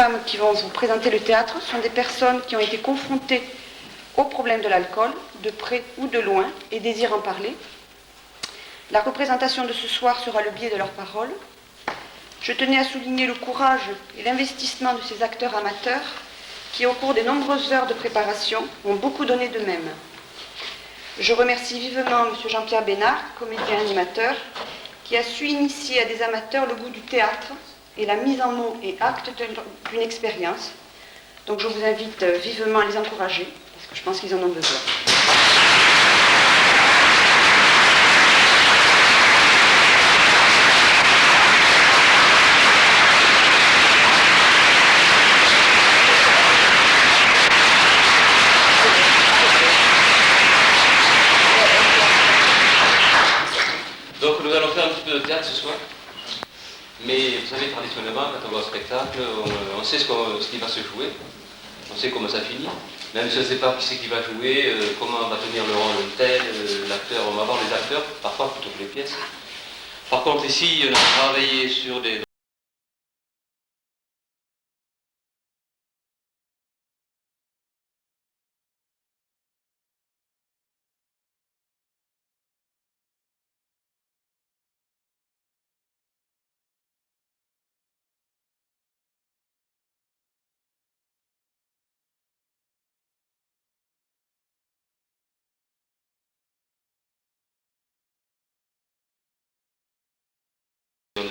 femmes qui vont vous présenter le théâtre sont des personnes qui ont été confrontées au problème de l'alcool, de près ou de loin, et désirent en parler. La représentation de ce soir sera le biais de leurs paroles. Je tenais à souligner le courage et l'investissement de ces acteurs amateurs qui, au cours des nombreuses heures de préparation, ont beaucoup donné d'eux-mêmes. Je remercie vivement M. Jean-Pierre Bénard, comédien animateur, qui a su initier à des amateurs le goût du théâtre et la mise en mots et actes d'une expérience. Donc je vous invite vivement à les encourager, parce que je pense qu'ils en ont besoin. Donc nous allons faire un petit peu de théâtre ce soir. Mais vous savez, traditionnellement, quand on va au spectacle, on sait ce qui va se jouer, on sait comment ça finit. Même si on ne sait pas qui c'est qui va jouer, comment va tenir le rôle tel, l'acteur, on va voir les acteurs, parfois plutôt que les pièces. Par contre ici, on a travaillé sur des...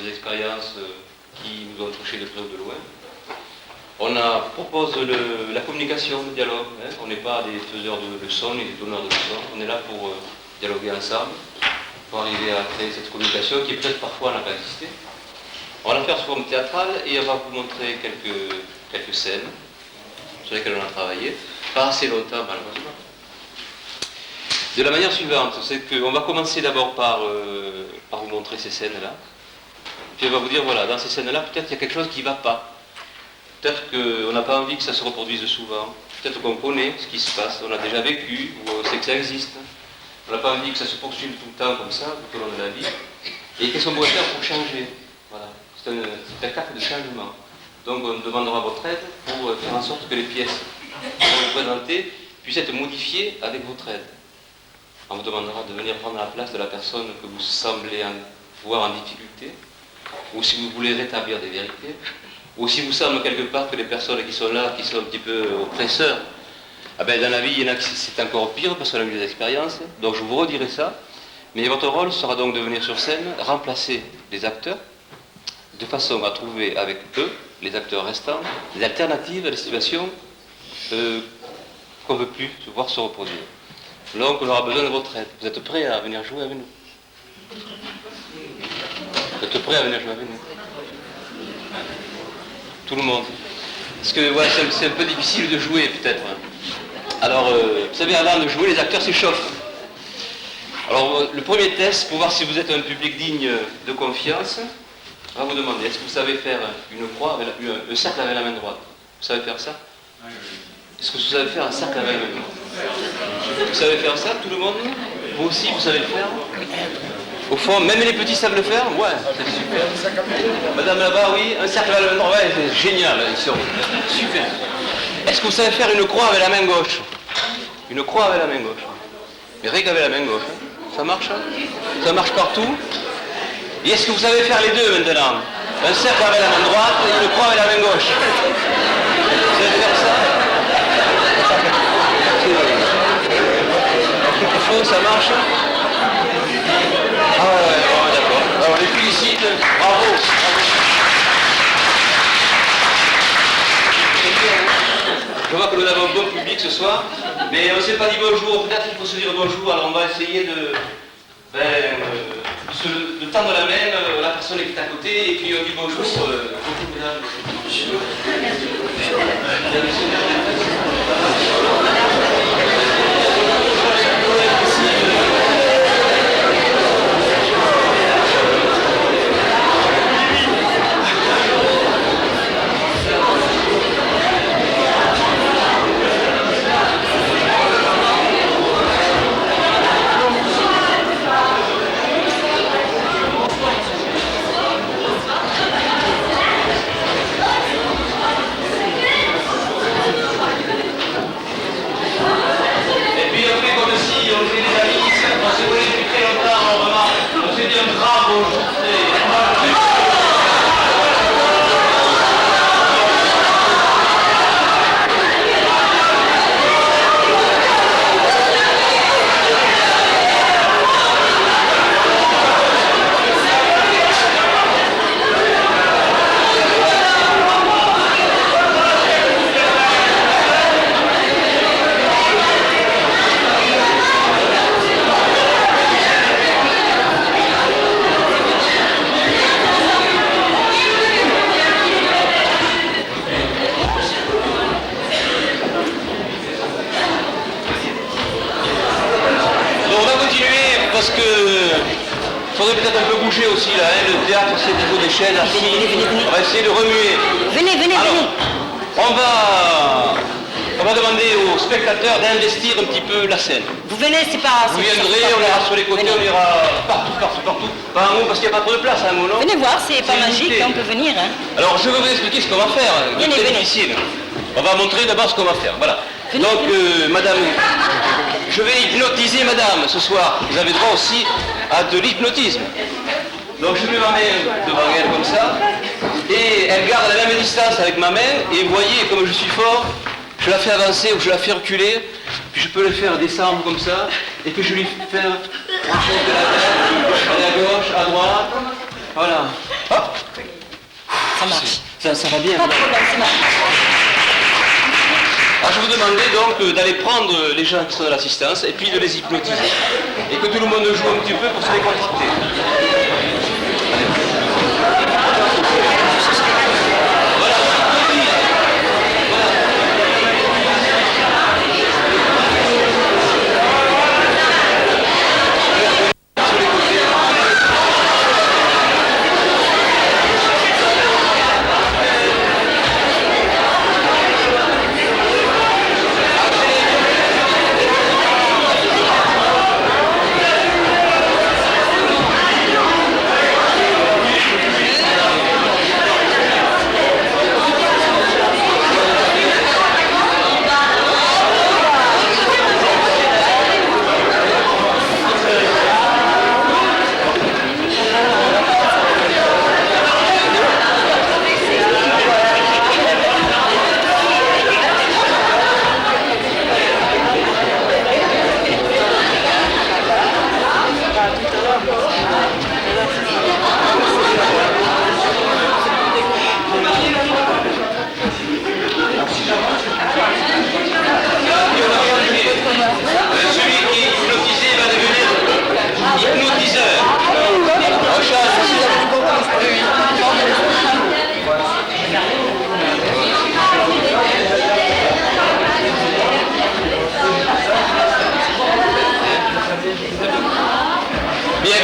des expériences qui nous ont touchés de près ou de loin. On propose la communication, le dialogue. Hein. On n'est pas des faiseurs de leçons ni des donneurs de leçons. On est là pour dialoguer ensemble, pour arriver à créer cette communication qui peut-être parfois n'a pas existé. On va la faire sous forme théâtrale et on va vous montrer quelques scènes sur lesquelles on a travaillé. Pas assez longtemps malheureusement. De la manière suivante, c'est qu'on va commencer d'abord par vous montrer ces scènes-là. Puis on va vous dire, voilà, dans ces scènes-là, peut-être qu'il y a quelque chose qui ne va pas. Peut-être qu'on n'a pas envie que ça se reproduise souvent. Peut-être qu'on connaît ce qui se passe, on a déjà vécu, ou on sait que ça existe. On n'a pas envie que ça se poursuive tout le temps comme ça, tout au long de la vie. Et qu'est-ce qu'on pourrait faire pour changer? Voilà. C'est un cas de changement. Donc on demandera votre aide pour faire en sorte que les pièces que vous présentez puissent être modifiées avec votre aide. On vous demandera de venir prendre la place de la personne que vous semblez voir en difficulté, ou si vous voulez rétablir des vérités, ou si vous semble quelque part que les personnes qui sont là, qui sont un petit peu oppresseurs, ah ben dans la vie, il y en a qui c'est encore pire parce qu'on a eu des expériences, donc je vous redirai ça, mais votre rôle sera donc de venir sur scène, remplacer les acteurs, de façon à trouver avec eux, les acteurs restants, des alternatives à des situations qu'on ne veut plus voir se reproduire. Donc on aura besoin de votre aide. Vous êtes prêts à venir jouer avec nous? Vous êtes prêts à venir jouer avec nous? Tout le monde. Parce que ouais, c'est un peu difficile de jouer peut-être. Alors, vous savez, avant de jouer, les acteurs s'échauffent. Alors, le premier test, pour voir si vous êtes un public digne de confiance, on va vous demander, est-ce que vous savez faire une croix, avec un cercle avec la main droite? Vous savez faire ça? Est-ce que vous savez faire un cercle avec la main droite? Vous savez faire ça, tout le monde? Vous aussi, vous savez le faire? Au fond, même les petits savent le faire? Ouais, c'est super. Madame là-bas, oui, un cercle avec la main droite, ouais, c'est génial, ici. Super. Est-ce que vous savez faire une croix avec la main gauche? Une croix avec la main gauche. Mais rien qu'avec la main gauche. Hein. Ça marche? Hein? Ça marche partout? Et est-ce que vous savez faire les deux maintenant? Un cercle avec la main droite et une croix avec la main gauche. Vous savez faire ça? Au fond, ça marche? Ah ouais, d'accord. Alors, on les félicite. Bravo. Je vois que nous avons un bon public ce soir, mais on ne s'est pas dit bonjour. Peut-être qu'il faut se dire bonjour. Alors on va essayer de tendre la main à la personne qui est à côté et puis on dit bonjour. passer plutôt des chaises assis. Venez. On va essayer de remuer. Venez. Alors, on va demander aux spectateurs d'investir un petit peu la scène. Vous venez, c'est pas... Vous viendrez, on ira sur les côtés, on ira partout. Pas un mot, parce qu'il n'y a pas trop de place à un mot, non? Venez voir, c'est pas magique, limité. on peut venir. Hein. Alors, je vais vous expliquer ce qu'on va faire. C'est Venez. difficile. On va montrer d'abord ce qu'on va faire. Voilà. Donc, madame, je vais hypnotiser madame ce soir. Vous avez droit aussi à de l'hypnotisme. Donc, je mets ma main devant elle comme ça. Et elle garde la même distance avec ma main. Et vous voyez, comme je suis fort, je la fais avancer ou je la fais reculer. Puis je peux le faire descendre comme ça. Et puis je lui fais un chose de la tête. Aller à gauche, à droite. Voilà. Hop. Ça marche. Ça va bien. Pas de problème, c'est marche. Alors je vous demandais donc d'aller prendre les gens qui sont dans l'assistance et puis de les hypnotiser. Et que tout le monde joue un petit peu pour se décontracter.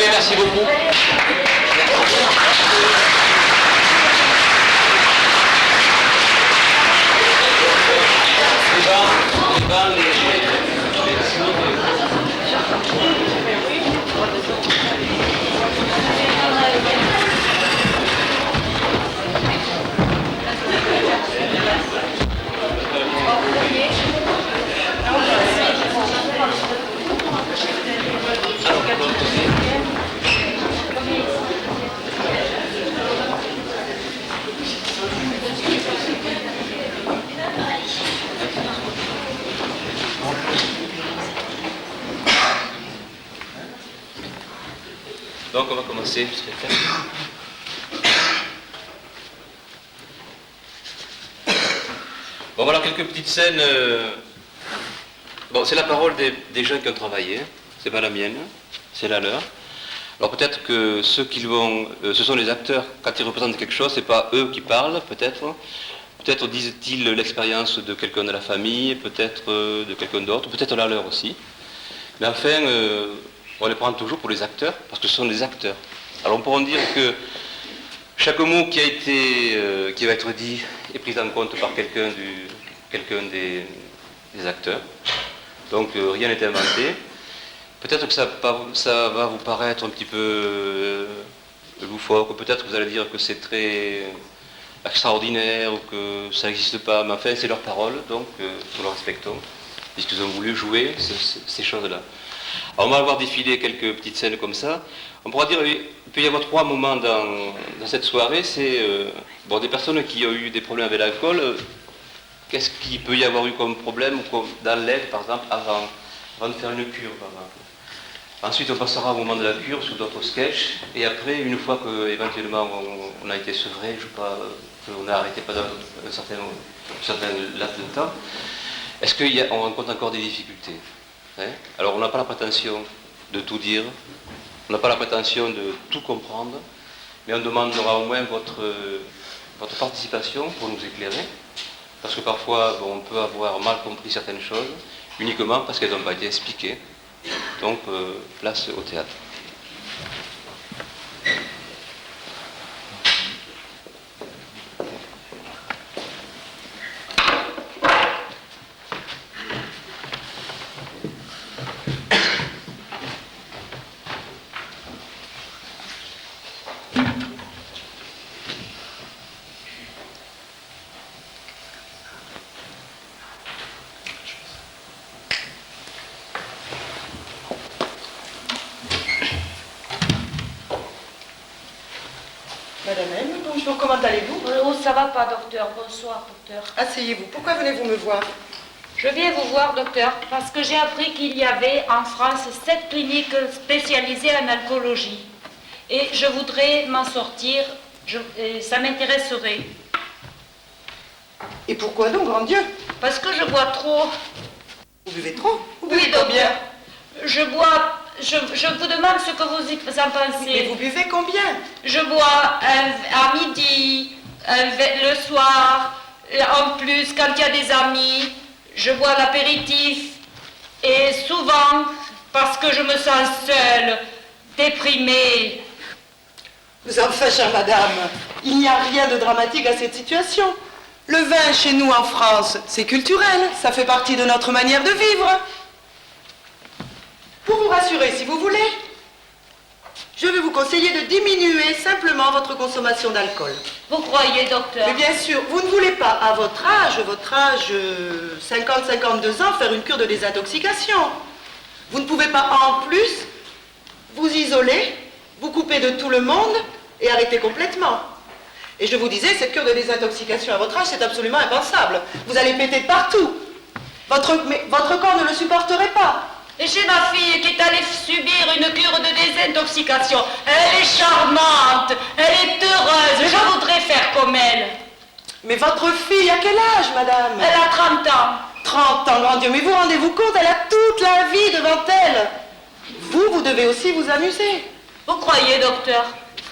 Merci beaucoup. Donc on va commencer. Bon voilà quelques petites scènes. Bon c'est la parole des gens qui ont travaillé, c'est pas la mienne, c'est la leur. Alors peut-être que ceux qui vont, ce sont les acteurs, quand ils représentent quelque chose, c'est pas eux qui parlent peut-être. Peut-être disent-ils l'expérience de quelqu'un de la famille, peut-être de quelqu'un d'autre, peut-être la leur aussi. Mais enfin, on les prend toujours pour les acteurs, parce que ce sont des acteurs. Alors on pourra dire que chaque mot qui va être dit est pris en compte par quelqu'un des acteurs. Donc rien n'est inventé. Peut-être que ça va vous paraître un petit peu loufoque, ou peut-être que vous allez dire que c'est très extraordinaire, ou que ça n'existe pas, mais enfin c'est leur parole, donc nous le respectons, puisqu'ils ont voulu jouer ces choses-là. Alors on va voir défiler quelques petites scènes comme ça. On pourra dire qu'il peut y avoir trois moments dans cette soirée. C'est des personnes qui ont eu des problèmes avec l'alcool. Qu'est-ce qu'il peut y avoir eu comme problème dans l'aide, par exemple, avant de faire une cure, par exemple. Ensuite, on passera au moment de la cure sur d'autres sketchs. Et après, une fois qu'éventuellement on a été sevré, je ne sais pas, qu'on a arrêté pendant un certain laps de temps, est-ce qu'on rencontre encore des difficultés? Alors on n'a pas la prétention de tout dire, on n'a pas la prétention de tout comprendre, mais on demandera au moins votre participation pour nous éclairer, parce que parfois on peut avoir mal compris certaines choses, uniquement parce qu'elles n'ont pas été expliquées. Donc place au théâtre. bonjour, comment allez-vous? Oh, ça va pas, docteur. Bonsoir, docteur. Asseyez-vous, pourquoi venez-vous me voir? Je viens vous voir, docteur, parce que j'ai appris qu'il y avait en France 7 cliniques spécialisées en alcoolologie. Et je voudrais m'en sortir, et ça m'intéresserait. Et pourquoi donc, grand Dieu? Parce que je bois trop. Vous buvez trop? Vous Oui, buvez docteur. combien? Je bois... Je vous demande ce que vous en pensez. Mais vous buvez combien? Je bois à midi, le soir, en plus quand il y a des amis, je bois l'apéritif et souvent parce que je me sens seule, déprimée. Vous en faites, chère madame. Il n'y a rien de dramatique à cette situation. Le vin chez nous en France, c'est culturel, ça fait partie de notre manière de vivre. Pour vous rassurer, si vous voulez, je vais vous conseiller de diminuer simplement votre consommation d'alcool. Vous croyez, docteur? Mais bien sûr, vous ne voulez pas, à votre âge, 50-52 ans, faire une cure de désintoxication. Vous ne pouvez pas, en plus, vous isoler, vous couper de tout le monde et arrêter complètement. Et je vous disais, cette cure de désintoxication à votre âge, c'est absolument impensable. Vous allez péter de partout. Mais votre corps ne le supporterait pas. Et j'ai ma fille qui est allée subir une cure de désintoxication. Elle est charmante, elle est heureuse, je voudrais faire comme elle. Mais votre fille, à quel âge, madame? Elle a 30 ans. 30 ans, grand Dieu, mais vous rendez-vous compte, elle a toute la vie devant elle. Vous devez aussi vous amuser. Vous croyez, docteur?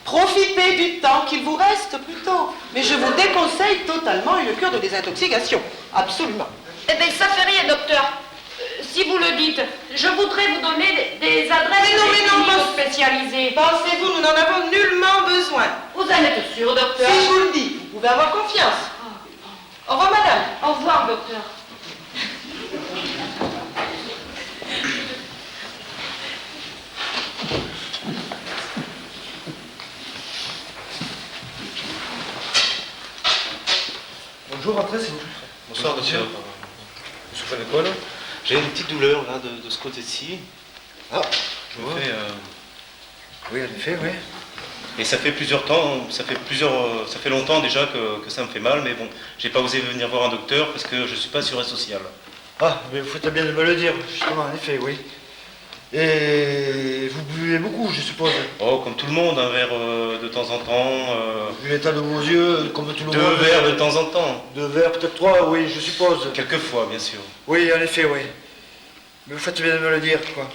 Profitez du temps qu'il vous reste plutôt. Mais je vous déconseille totalement une cure de désintoxication. Absolument. Eh bien, ça fait rien, docteur. Si vous le dites, je voudrais vous donner des adresses spécialisées. Pensez-vous, nous n'en avons nullement besoin. Vous en êtes sûr, docteur? Si je vous le dis, vous pouvez avoir confiance. Au revoir, madame. Au revoir, docteur. Bonjour, entrez s'il vous plaît. Bonsoir, monsieur. Monsieur Fanecol. J'ai une petite douleur là de ce côté-ci. Ah, Je me fais, oui, en effet, oui. Et ça fait ça fait longtemps déjà que ça me fait mal, mais bon, j'ai pas osé venir voir un docteur parce que je suis pas assuré social. Ah, mais vous faites bien de me le dire, justement, en effet, oui. Et vous buvez beaucoup, je suppose. Oh, comme tout le monde, un verre de temps en temps. Vu l'état de vos yeux, comme tout le Deux monde. verres de temps en temps. 2 verres, peut-être 3, oui, je suppose. Quelquefois, bien sûr. Oui, en effet, oui. Mais vous faites bien de me le dire, quoi.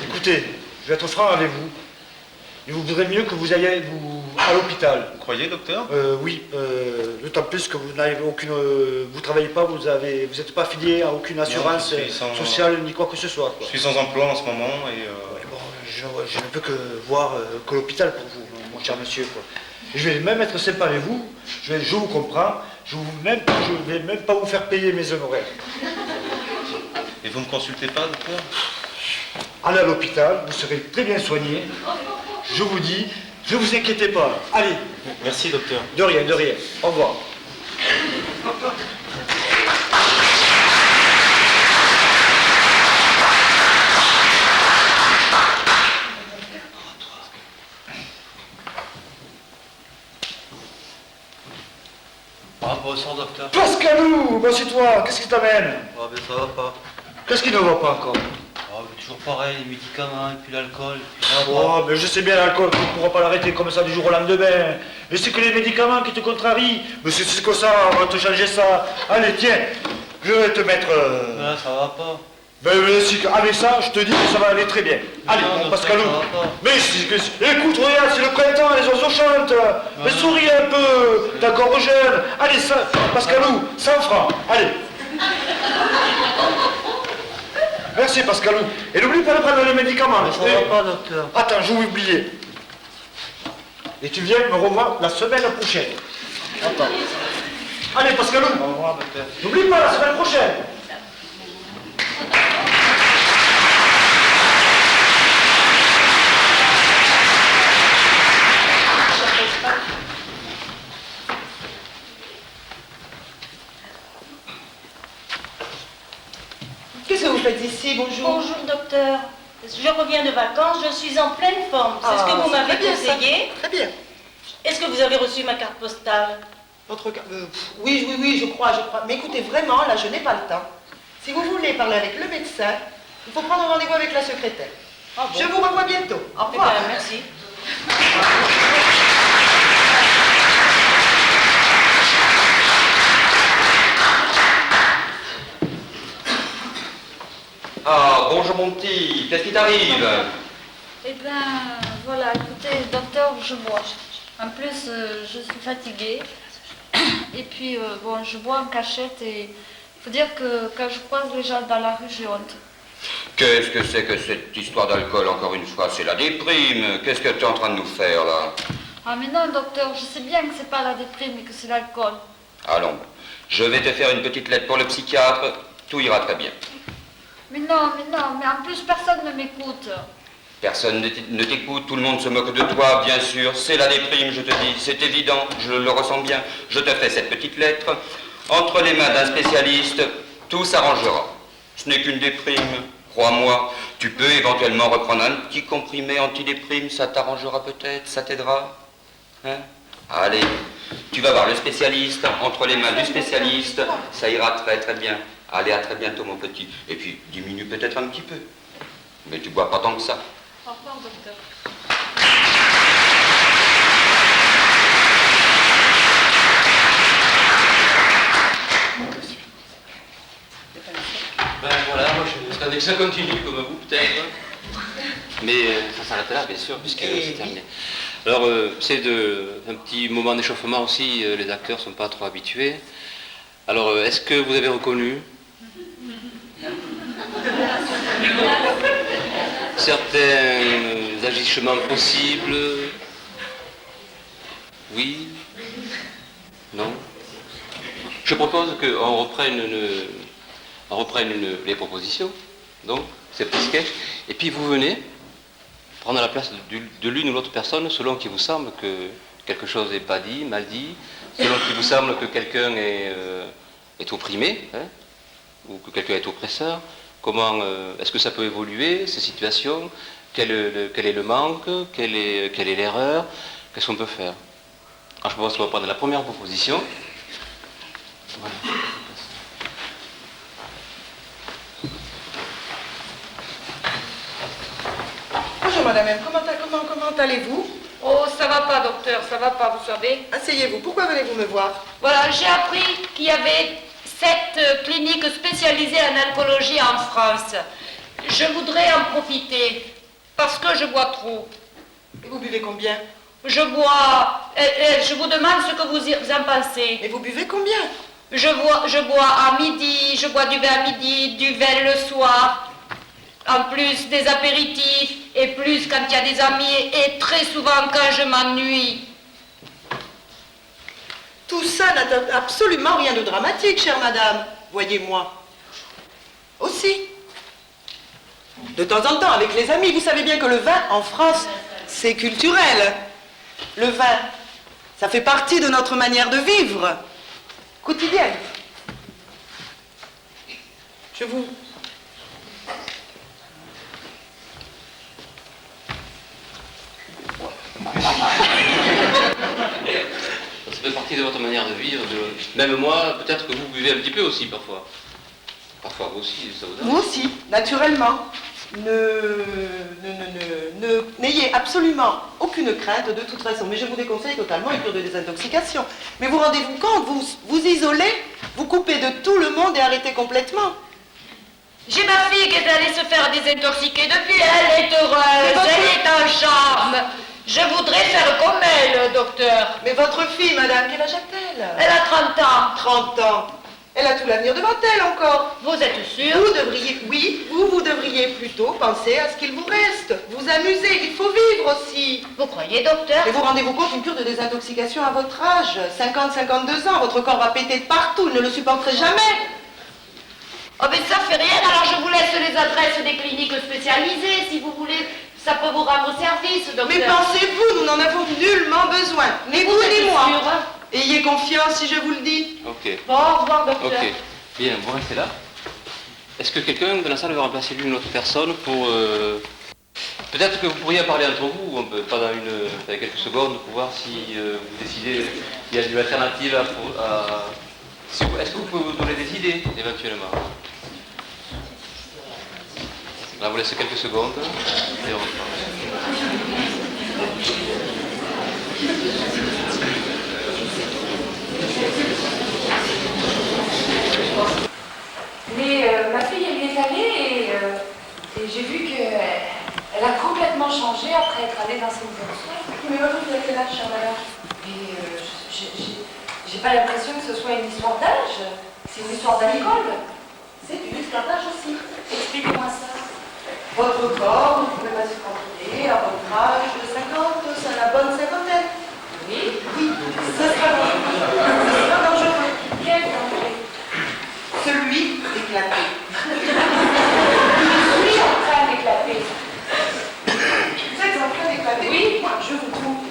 Écoutez, je vais être franc avec vous. Il vous vaudrait mieux que vous ayez à l'hôpital. Vous croyez, docteur? Oui, d'autant plus que vous n'avez aucune, vous travaillez pas, vous n'êtes pas affilié à aucune assurance sociale ni quoi que ce soit, quoi. Je suis sans emploi en ce moment et... Ouais, bon, je ne peux que voir que l'hôpital pour vous, mon cher monsieur, quoi. Et je vais même être sympa avec vous, je vous comprends, je vais même pas vous faire payer mes honoraires. Et vous ne me consultez pas, docteur? Allez à l'hôpital, vous serez très bien soigné. Je vous dis, ne vous inquiétez pas. Allez. Merci, docteur. De rien, de rien. Au revoir. Ah, bonsoir, docteur. Pascalou, bon c'est toi, qu'est-ce qui t'amène? Ah, mais ça va pas. Qu'est-ce qui ne va pas encore? Ah, mais toujours pareil, les médicaments, et puis l'alcool, et puis ça va Oh, mais je sais bien l'alcool, tu ne pourras pas l'arrêter comme ça du jour au lendemain. Mais c'est que les médicaments qui te contrarient. Mais c'est que ça, on va te changer ça. Allez, tiens, je vais te mettre... pas. Ça va pas. Mais si, avec ça, je te dis que ça va aller très bien. Allez, Non, mon docteur, Pascalou. ça va pas. Mais écoute, regarde, c'est le printemps, les oiseaux chantent. Mais souris un peu, t'es encore jeune. Allez, ça, Pascalou, 100 francs. Allez. Merci, Pascalou. Et n'oublie pas de prendre les médicaments. Mais ça va pas, docteur. Attends, j'ai oublié. Et tu viens me revoir la semaine prochaine. Attends. Allez, Pascalou. Au revoir, docteur. N'oublie pas la semaine prochaine. Qu'est-ce que vous faites ici? Bonjour. Bonjour, docteur. Je reviens de vacances, je suis en pleine forme. C'est ce que vous m'avez conseillé. Très bien. Est-ce que vous avez reçu ma carte postale? Votre carte... oui, je crois. Mais écoutez, vraiment, là, je n'ai pas le temps. Si vous voulez parler avec le médecin, il faut prendre rendez-vous avec la secrétaire. Ah bon? Je vous revois bientôt. Au Eh revoir. bien, merci. Ah, bonjour mon petit, qu'est-ce qui t'arrive? Eh bien, voilà, écoutez, docteur, je bois. En plus, je suis fatiguée. Et puis, bon, je bois en cachette et il faut dire que quand je croise les gens dans la rue, j'ai honte. Qu'est-ce que c'est que cette histoire d'alcool, encore une fois? C'est la déprime. Qu'est-ce que tu es en train de nous faire, là? Ah, mais non, docteur, je sais bien que c'est pas la déprime, mais que c'est l'alcool. Allons, je vais te faire une petite lettre pour le psychiatre. Tout ira très bien. Mais non, mais en plus, personne ne m'écoute. Personne ne t'écoute, tout le monde se moque de toi, bien sûr. C'est la déprime, je te dis, c'est évident, je le ressens bien. Je te fais cette petite lettre. Entre les mains d'un spécialiste, tout s'arrangera. Ce n'est qu'une déprime, crois-moi. Tu peux éventuellement reprendre un petit comprimé antidéprime, ça t'arrangera peut-être, ça t'aidera. Hein? Allez, tu vas voir le spécialiste, entre les mains du spécialiste, ça ira très très bien. Allez, à très bientôt mon petit. Et puis, diminue peut-être un petit peu. Mais tu bois pas tant que ça. Au revoir, docteur. Ben voilà, moi je serais que ça continue comme vous peut-être. Mais ça s'arrête là bien sûr, puisque c'est terminé. Alors c'est un petit moment d'échauffement aussi, les acteurs ne sont pas trop habitués. Alors est-ce que vous avez reconnu certains agissements possibles? Oui? Non? Je propose qu'on reprenne les propositions, donc, ces petits sketchs, et puis vous venez prendre la place de l'une ou l'autre personne selon qu'il vous semble que quelque chose n'est pas dit, mal dit, selon qu'il vous semble que quelqu'un est opprimé, hein, ou que quelqu'un est oppresseur. Comment est-ce que ça peut évoluer, ces situations? Quel est le manque? Quelle est l'erreur? Qu'est-ce qu'on peut faire? Alors, je pense qu'on va prendre la première proposition. Voilà. Bonjour Madame M, comment allez-vous? Oh, ça va pas, docteur, ça va pas, vous savez. Asseyez-vous, pourquoi venez-vous me voir? Voilà, j'ai appris qu'il y avait 7 cliniques spécialisées en alcoolologie en France. Je voudrais en profiter, parce que je bois trop. Et vous buvez combien? Je vous demande ce que vous en pensez. Et vous buvez combien? Je bois à midi, je bois du vin à midi, du vin le soir, en plus des apéritifs, et plus quand il y a des amis, et très souvent quand je m'ennuie. Tout ça n'a absolument rien de dramatique, chère madame. Voyez-moi. Aussi. De temps en temps, avec les amis, vous savez bien que le vin, en France, c'est culturel. Le vin, ça fait partie de notre manière de vivre, quotidienne. Je vous... Ça fait partie de votre manière de vivre. Même moi, peut-être que vous buvez un petit peu aussi parfois. Parfois vous aussi, ça vous donne. Vous aussi, naturellement. N'ayez absolument aucune crainte de toute façon. Mais je vous déconseille totalement une cure de désintoxication. Mais vous rendez-vous compte, vous isolez, vous coupez de tout le monde et arrêtez complètement. J'ai ma fille qui est allée se faire désintoxiquer depuis, elle est heureuse, elle est en charme. Je voudrais faire comme elle, docteur. Mais votre fille, madame, quel âge a-t-elle? Elle a 30 ans. 30 ans. Elle a tout l'avenir devant elle encore. Vous êtes sûr? Vous devriez, oui, vous devriez plutôt penser à ce qu'il vous reste. Vous amuser, il faut vivre aussi. Vous croyez, docteur? Mais vous rendez-vous compte, une cure de désintoxication à votre âge, 50, 52 ans, votre corps va péter de partout, il ne le supporterait jamais. Oh, mais ça fait rien, alors je vous laisse les adresses des cliniques spécialisées, si vous voulez. Ça peut vous rendre service, docteur. Mais pensez-vous, nous n'en avons nullement besoin. Ni vous, ni moi. Ayez confiance si je vous le dis. Ok. Bon, au revoir, docteur. Ok. Bien, vous restez là. Est-ce que quelqu'un de la salle veut remplacer l'une ou l'autre personne pour... Peut-être que vous pourriez en parler entre vous, pendant quelques secondes, pour voir si vous décidez, il y a une alternative Est-ce que vous pouvez vous donner des idées, éventuellement? Là, vous laissez quelques secondes, et on reprend. Mais ma fille, elle y est allée et j'ai vu qu'elle a complètement changé après être allée dans cette maison. Mais votre fille a quel âge, chère madame? Et j'ai pas l'impression que ce soit une histoire d'âge. C'est une histoire d'alcool. C'est une histoire d'âge aussi. Expliquez-moi ça. Votre corps, vous pouvez pas se contrôler à votre âge de 50, c'est la bonne cinquantaine. Oui. Oui, ce sera dangereux. Ce sera dangereux. Quel danger? Celui d'éclater. Je suis en train d'éclater. Vous êtes en train d'éclater? Oui. Moi, je vous trouve.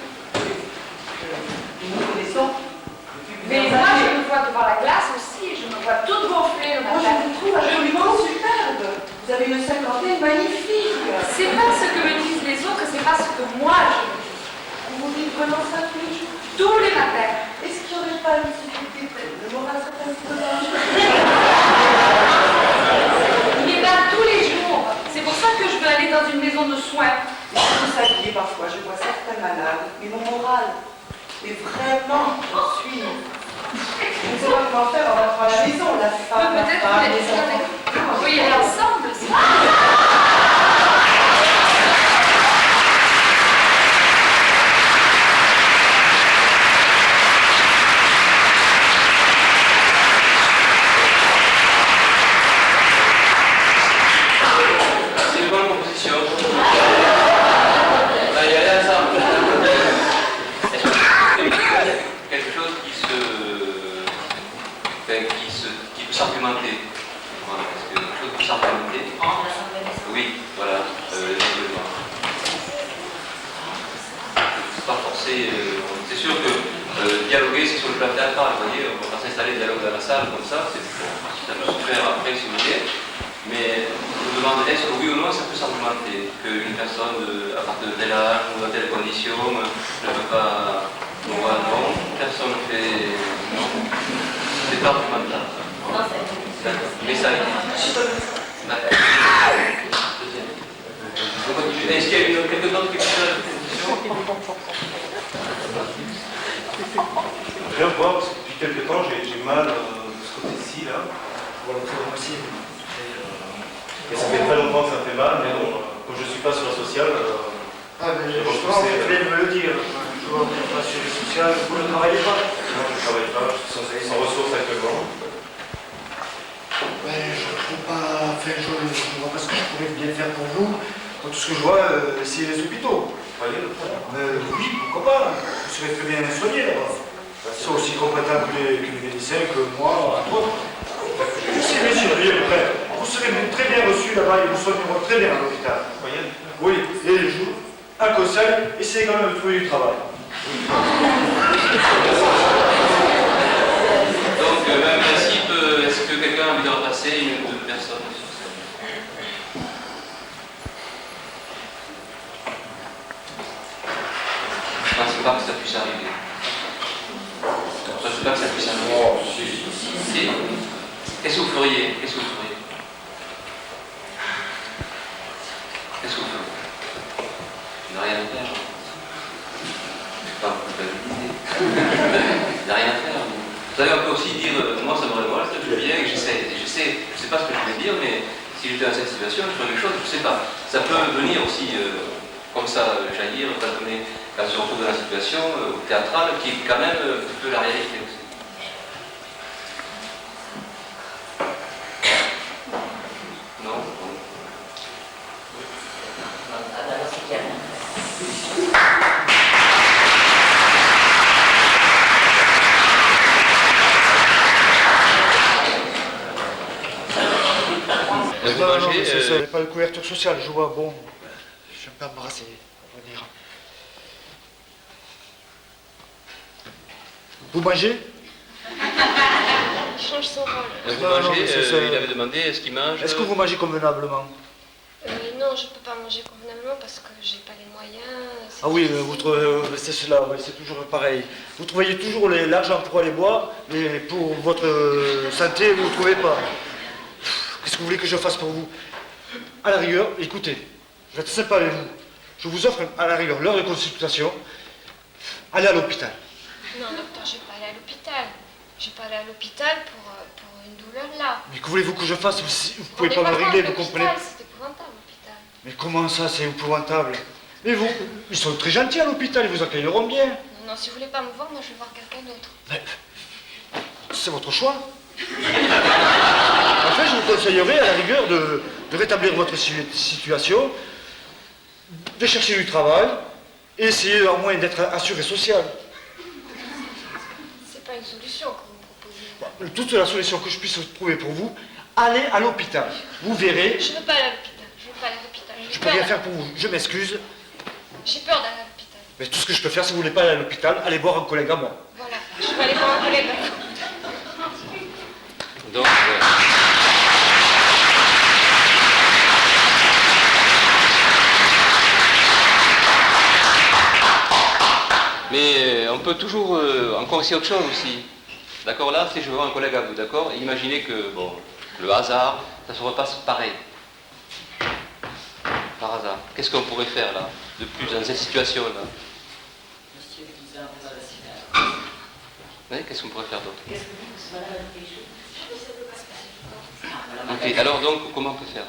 Nous nous connaissons. Mais moi, je me vois devant la glace aussi. Je me vois toute gonflée le Moi, je matin. vous trouve absolument superbe. Vous avez une cinquantaine magnifique. C'est pas ce que me disent les autres, c'est pas ce que moi je me dis. Vous dites vraiment ça tous les jours? Tous les matins. Est-ce qu'il n'y aurait pas une difficulté de moral certains personnages? Mais ben tous les jours. C'est pour ça que je veux aller dans une maison de soins. Vous saviez, parfois, je vois certains malades, mais mon moral. Et vraiment, je suis. Je ne sais pas comment faire en rentrant à la maison, la femme, la Peut-être femme, que les enfants. on peut y aller ensemble. C'est une bonne proposition. On va y aller ensemble. Est-ce que quelque chose qui peut s'argumenter? Voilà, est-ce que quelque chose qui peut s'argumenter? Oui, voilà, éventuellement. Pas forcer. C'est sûr que dialoguer, c'est sur le plan théâtral. Vous voyez, on va pas s'installer dialogue dans la salle comme ça. Ça peut se faire après si vous voulez. Mais je vous demande, est-ce que oui ou non ça peut s'argumenter qu'une personne à partir de tel âge ou dans telle condition ne peut pas. Non, personne ne fait. Non. C'est pas argumentable. D'accord. Mais ça a été. Est-ce qu'il y a quelques autres qui peuvent faire la proposition? Rien voir, parce que depuis quelques temps, j'ai mal de ce côté-ci, là. Voilà, moi aussi. Et ça fait très longtemps que ça fait mal, mais bon, comme je ne suis pas sur la sociale, Ah, mais justement, vous venez de me le dire. Je vois pas sur les sociales, vous ne travaillez pas? non, je ne travaille pas, je suis sans ressources actuellement. Ouais, je trouve pas. Enfin, je vois pas ce que je pourrais bien faire pour vous. Tout ce que je vois, c'est les hôpitaux. Voyez, Oui, pourquoi pas? Vous serez très bien soigné là-bas. C'est aussi compétent que les médecins, que moi, d'autres. Si, monsieur, vous serez très bien reçu là-bas et vous soigneront très bien à l'hôpital. voyez. Oui, et les jours, un conseil, essayez quand même de trouver du travail. Donc, même principe, est-ce que quelqu'un a envie de remplacer une ou deux personnes sur ça? Je ne pense pas que ça puisse arriver. Je ne pense pas que ça puisse arriver. Oh, Si. Qu'est-ce que vous feriez? Qu'est-ce que vous feriez? Qu'est-ce que vous feriez? Il n'y a rien à faire. Pas culpabiliser. Il n'y a rien à faire. Vous savez, on peut aussi dire, moi ça me révolte, je viens et j'essaie. Je sais pas ce que je vais dire, mais si j'étais dans cette situation, je ferais quelque chose, je ne sais pas. Ça peut venir aussi comme ça, jaillir, quand on se retrouve dans la situation théâtrale, qui est quand même un petit peu la réalité aussi. Non. Non, mais c'est pas de couverture sociale, je vois, bon, je suis un peu embarrassé, on va dire. Vous mangez? il change son rôle. Vous Non, mangez, non, mais il avait demandé est-ce qu'il mange. Est-ce que vous mangez convenablement? Non, je ne peux pas manger convenablement parce que j'ai pas les moyens. Ah oui, vous trouvez, c'est cela, ouais, c'est toujours pareil. Vous trouvez toujours l'argent pour aller boire, mais pour votre santé, vous ne trouvez pas. Qu'est-ce que vous voulez que je fasse pour vous? À la rigueur, écoutez, je vais être sympa avec vous. Je vous offre à la rigueur l'heure de consultation. Allez à l'hôpital. Non, docteur, je vais pas aller à l'hôpital. Je vais pas aller à l'hôpital pour une douleur là. Mais que voulez-vous que je fasse? Vous On pouvez n'est pas me loin régler, de vous l'hôpital, comprenez? c'est épouvantable l'hôpital. Mais comment ça, c'est épouvantable? Mais vous, ils sont très gentils à l'hôpital, ils vous accueilleront bien. Non, si vous voulez pas me voir, moi je vais voir quelqu'un d'autre. Mais c'est votre choix. En fait, je vous conseillerais à la rigueur de rétablir votre situation, de chercher du travail, et essayer au moins d'être assuré social. C'est pas une solution que vous me proposez. Toute la solution que je puisse trouver pour vous, allez à l'hôpital. Vous verrez. Je veux pas aller à l'hôpital. Je veux pas aller à l'hôpital. Je peux rien faire pour vous, je m'excuse. J'ai peur d'aller à l'hôpital. Mais tout ce que je peux faire, si vous voulez pas aller à l'hôpital, allez voir un collègue à moi. Voilà, je vais aller voir un collègue. Donc, mais on peut toujours encore essayer autre chose aussi. D'accord, là, si je veux voir un collègue à vous, d'accord? Imaginez que, bon, le hasard, ça se repasse pareil. Par hasard. Qu'est-ce qu'on pourrait faire là, de plus dans cette situation-là? Oui, qu'est-ce qu'on pourrait faire d'autre? Ok, alors donc, comment on peut faire?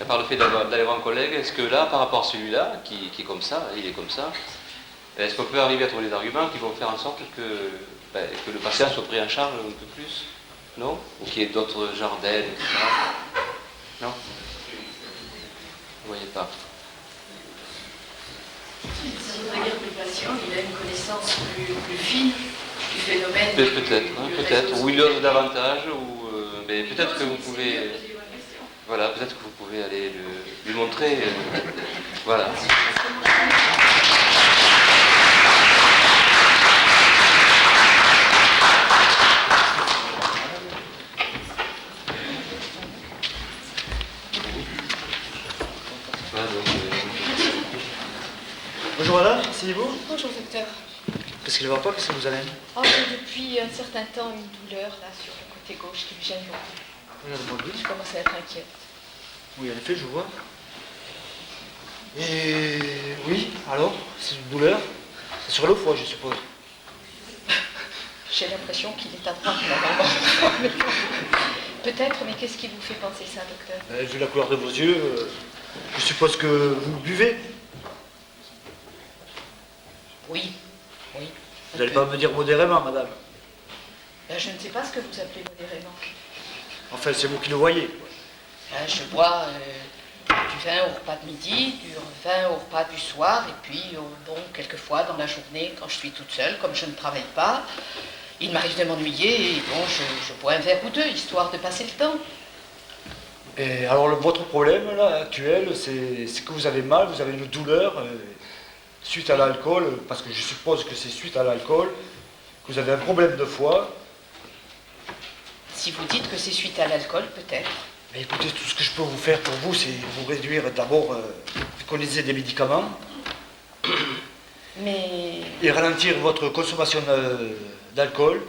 À part le fait d'aller voir un collègue, est-ce que là, par rapport à celui-là, qui est comme ça, il est comme ça, est-ce qu'on peut arriver à trouver des arguments qui vont faire en sorte que le patient soit pris en charge un peu plus? Non? Ou qu'il y ait d'autres genres d'aides, etc. Non? Vous voyez pas? Ça voudrait dire que le patient il a une connaissance plus fine du phénomène. Peut-être. Ou il ose davantage, ou mais peut-être que vous pouvez. Voilà, peut-être que vous pouvez aller lui montrer. Voilà. Bonjour madame, c'est vous? Bonjour docteur. Qu'est-ce qui ne va pas? Qu'est-ce que vous avez? Oh, j'ai depuis un certain temps une douleur là sur le côté gauche qui me gêne beaucoup. Je commence à être inquiète. Oui, en effet, je vois. Et oui, alors, c'est une douleur? C'est sur le foie, je suppose. J'ai l'impression qu'il est à droite normalement. Peut-être, mais qu'est-ce qui vous fait penser ça, docteur? Vu la couleur de vos yeux, je suppose que vous buvez. Oui. Vous n'allez pas me dire modérément, madame. Je ne sais pas ce que vous appelez modérément. Enfin, c'est vous qui le voyez. Je bois du vin au repas de midi, du vin au repas du soir, et puis, bon, quelquefois dans la journée, quand je suis toute seule, comme je ne travaille pas, il m'arrive de m'ennuyer, et bon, je bois un verre ou deux, histoire de passer le temps. Et alors, votre problème, là, actuel, c'est que vous avez mal, vous avez une douleur suite à l'alcool, parce que je suppose que c'est suite à l'alcool, que vous avez un problème de foie. Si vous dites que c'est suite à l'alcool, peut-être. Mais écoutez, tout ce que je peux vous faire pour vous, c'est vous réduire d'abord, préconiser des médicaments. Mais... Et ralentir votre consommation d'alcool.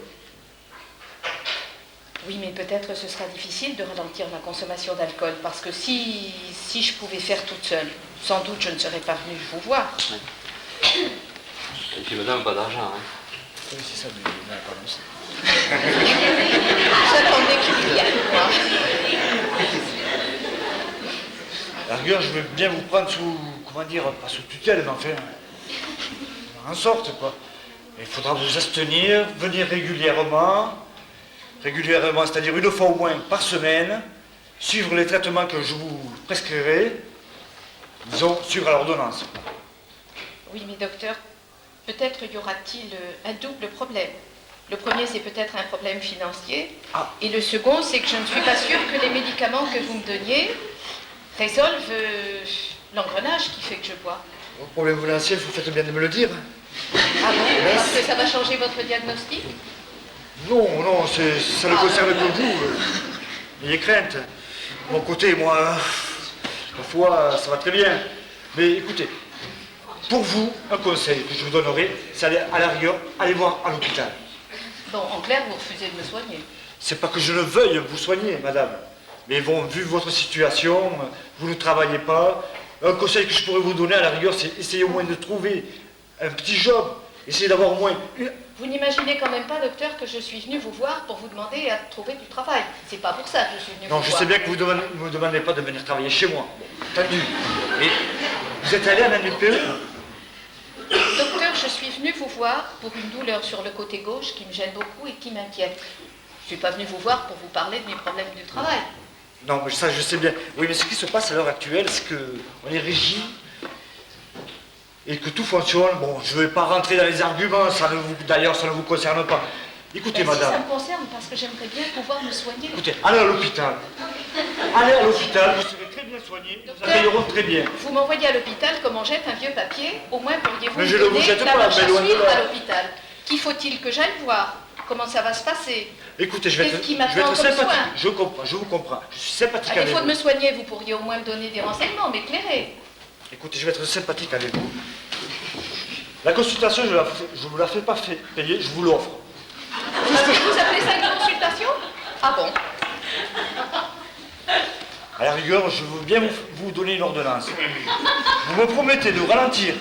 Oui, mais peut-être ce sera difficile de ralentir ma consommation d'alcool, parce que si je pouvais faire toute seule, sans doute je ne serais pas venue vous voir. Ouais. Et puis madame, pas d'argent, hein? Oui, c'est ça, mais non, pardon, ça. J'attendais qu'il y ait moi. À la rigueur, je veux bien vous prendre sous, comment dire, pas sous tutelle, mais enfin, en sorte, quoi. Il faudra vous abstenir, venir régulièrement, c'est-à-dire une fois au moins par semaine, suivre les traitements que je vous prescrirai, disons, suivre à l'ordonnance. Oui, mais docteur, peut-être y aura-t-il un double problème. Le premier, c'est peut-être un problème financier. Ah. Et le second, c'est que je ne suis pas sûre que les médicaments que vous me donniez résolvent l'engrenage qui fait que je bois. Au problème financier, vous faites bien de me le dire. Ah bon? Est-ce que ça va changer votre diagnostic? Non, non, ça ne concerne que vous. N'ayez crainte. De mon côté, moi, ma foi, ça va très bien. Mais écoutez, pour vous, un conseil que je vous donnerai, c'est à la rigueur, aller voir à l'hôpital. Bon, en clair, vous refusez de me soigner. C'est pas que je ne veuille vous soigner, madame. Mais bon, vu votre situation, vous ne travaillez pas. Un conseil que je pourrais vous donner à la rigueur, c'est essayer au moins de trouver un petit job. Essayez d'avoir au moins une... Vous n'imaginez quand même pas, docteur, que je suis venue vous voir pour vous demander à trouver du travail. C'est pas pour ça que je suis venue vous voir. Non, je sais bien que vous ne me demandez pas de venir travailler chez moi. Entendu. Mais vous êtes allé à la NPE? Docteur, je suis venue vous voir pour une douleur sur le côté gauche qui me gêne beaucoup et qui m'inquiète. Je ne suis pas venue vous voir pour vous parler de mes problèmes du travail. Non, mais ça, je sais bien. Oui, mais ce qui se passe à l'heure actuelle, c'est qu'on est régi et que tout fonctionne. Bon, je ne vais pas rentrer dans les arguments, d'ailleurs, ça ne vous concerne pas. Écoutez, madame. Si, ça me concerne, parce que j'aimerais bien pouvoir me soigner. Écoutez, allez à l'hôpital. Allez à l'hôpital, vous serez très bien soigné, vous accueilleront très bien. Vous m'envoyez à l'hôpital comme on jette un vieux papier, au moins pourriez-vous Mais me je ne vous donner jette la pas, marche à mais loin de suivre là. à l'hôpital. Qui faut-il que j'aille voir? Comment ça va se passer? Écoutez, je vais Qu'est-ce qui être m'attend comme sympathique. soin? Je comprends, je vous comprends. Je suis sympathique À avec défaut de vous. me soigner, vous pourriez au moins me donner des renseignements, m'éclairer. Écoutez, je vais être sympathique avec vous. La consultation, je ne vous la fais pas payer, je vous l'offre. Vous appelez ça une consultation? Ah bon? À la rigueur, je veux bien vous donner une ordonnance. Vous me promettez de ralentir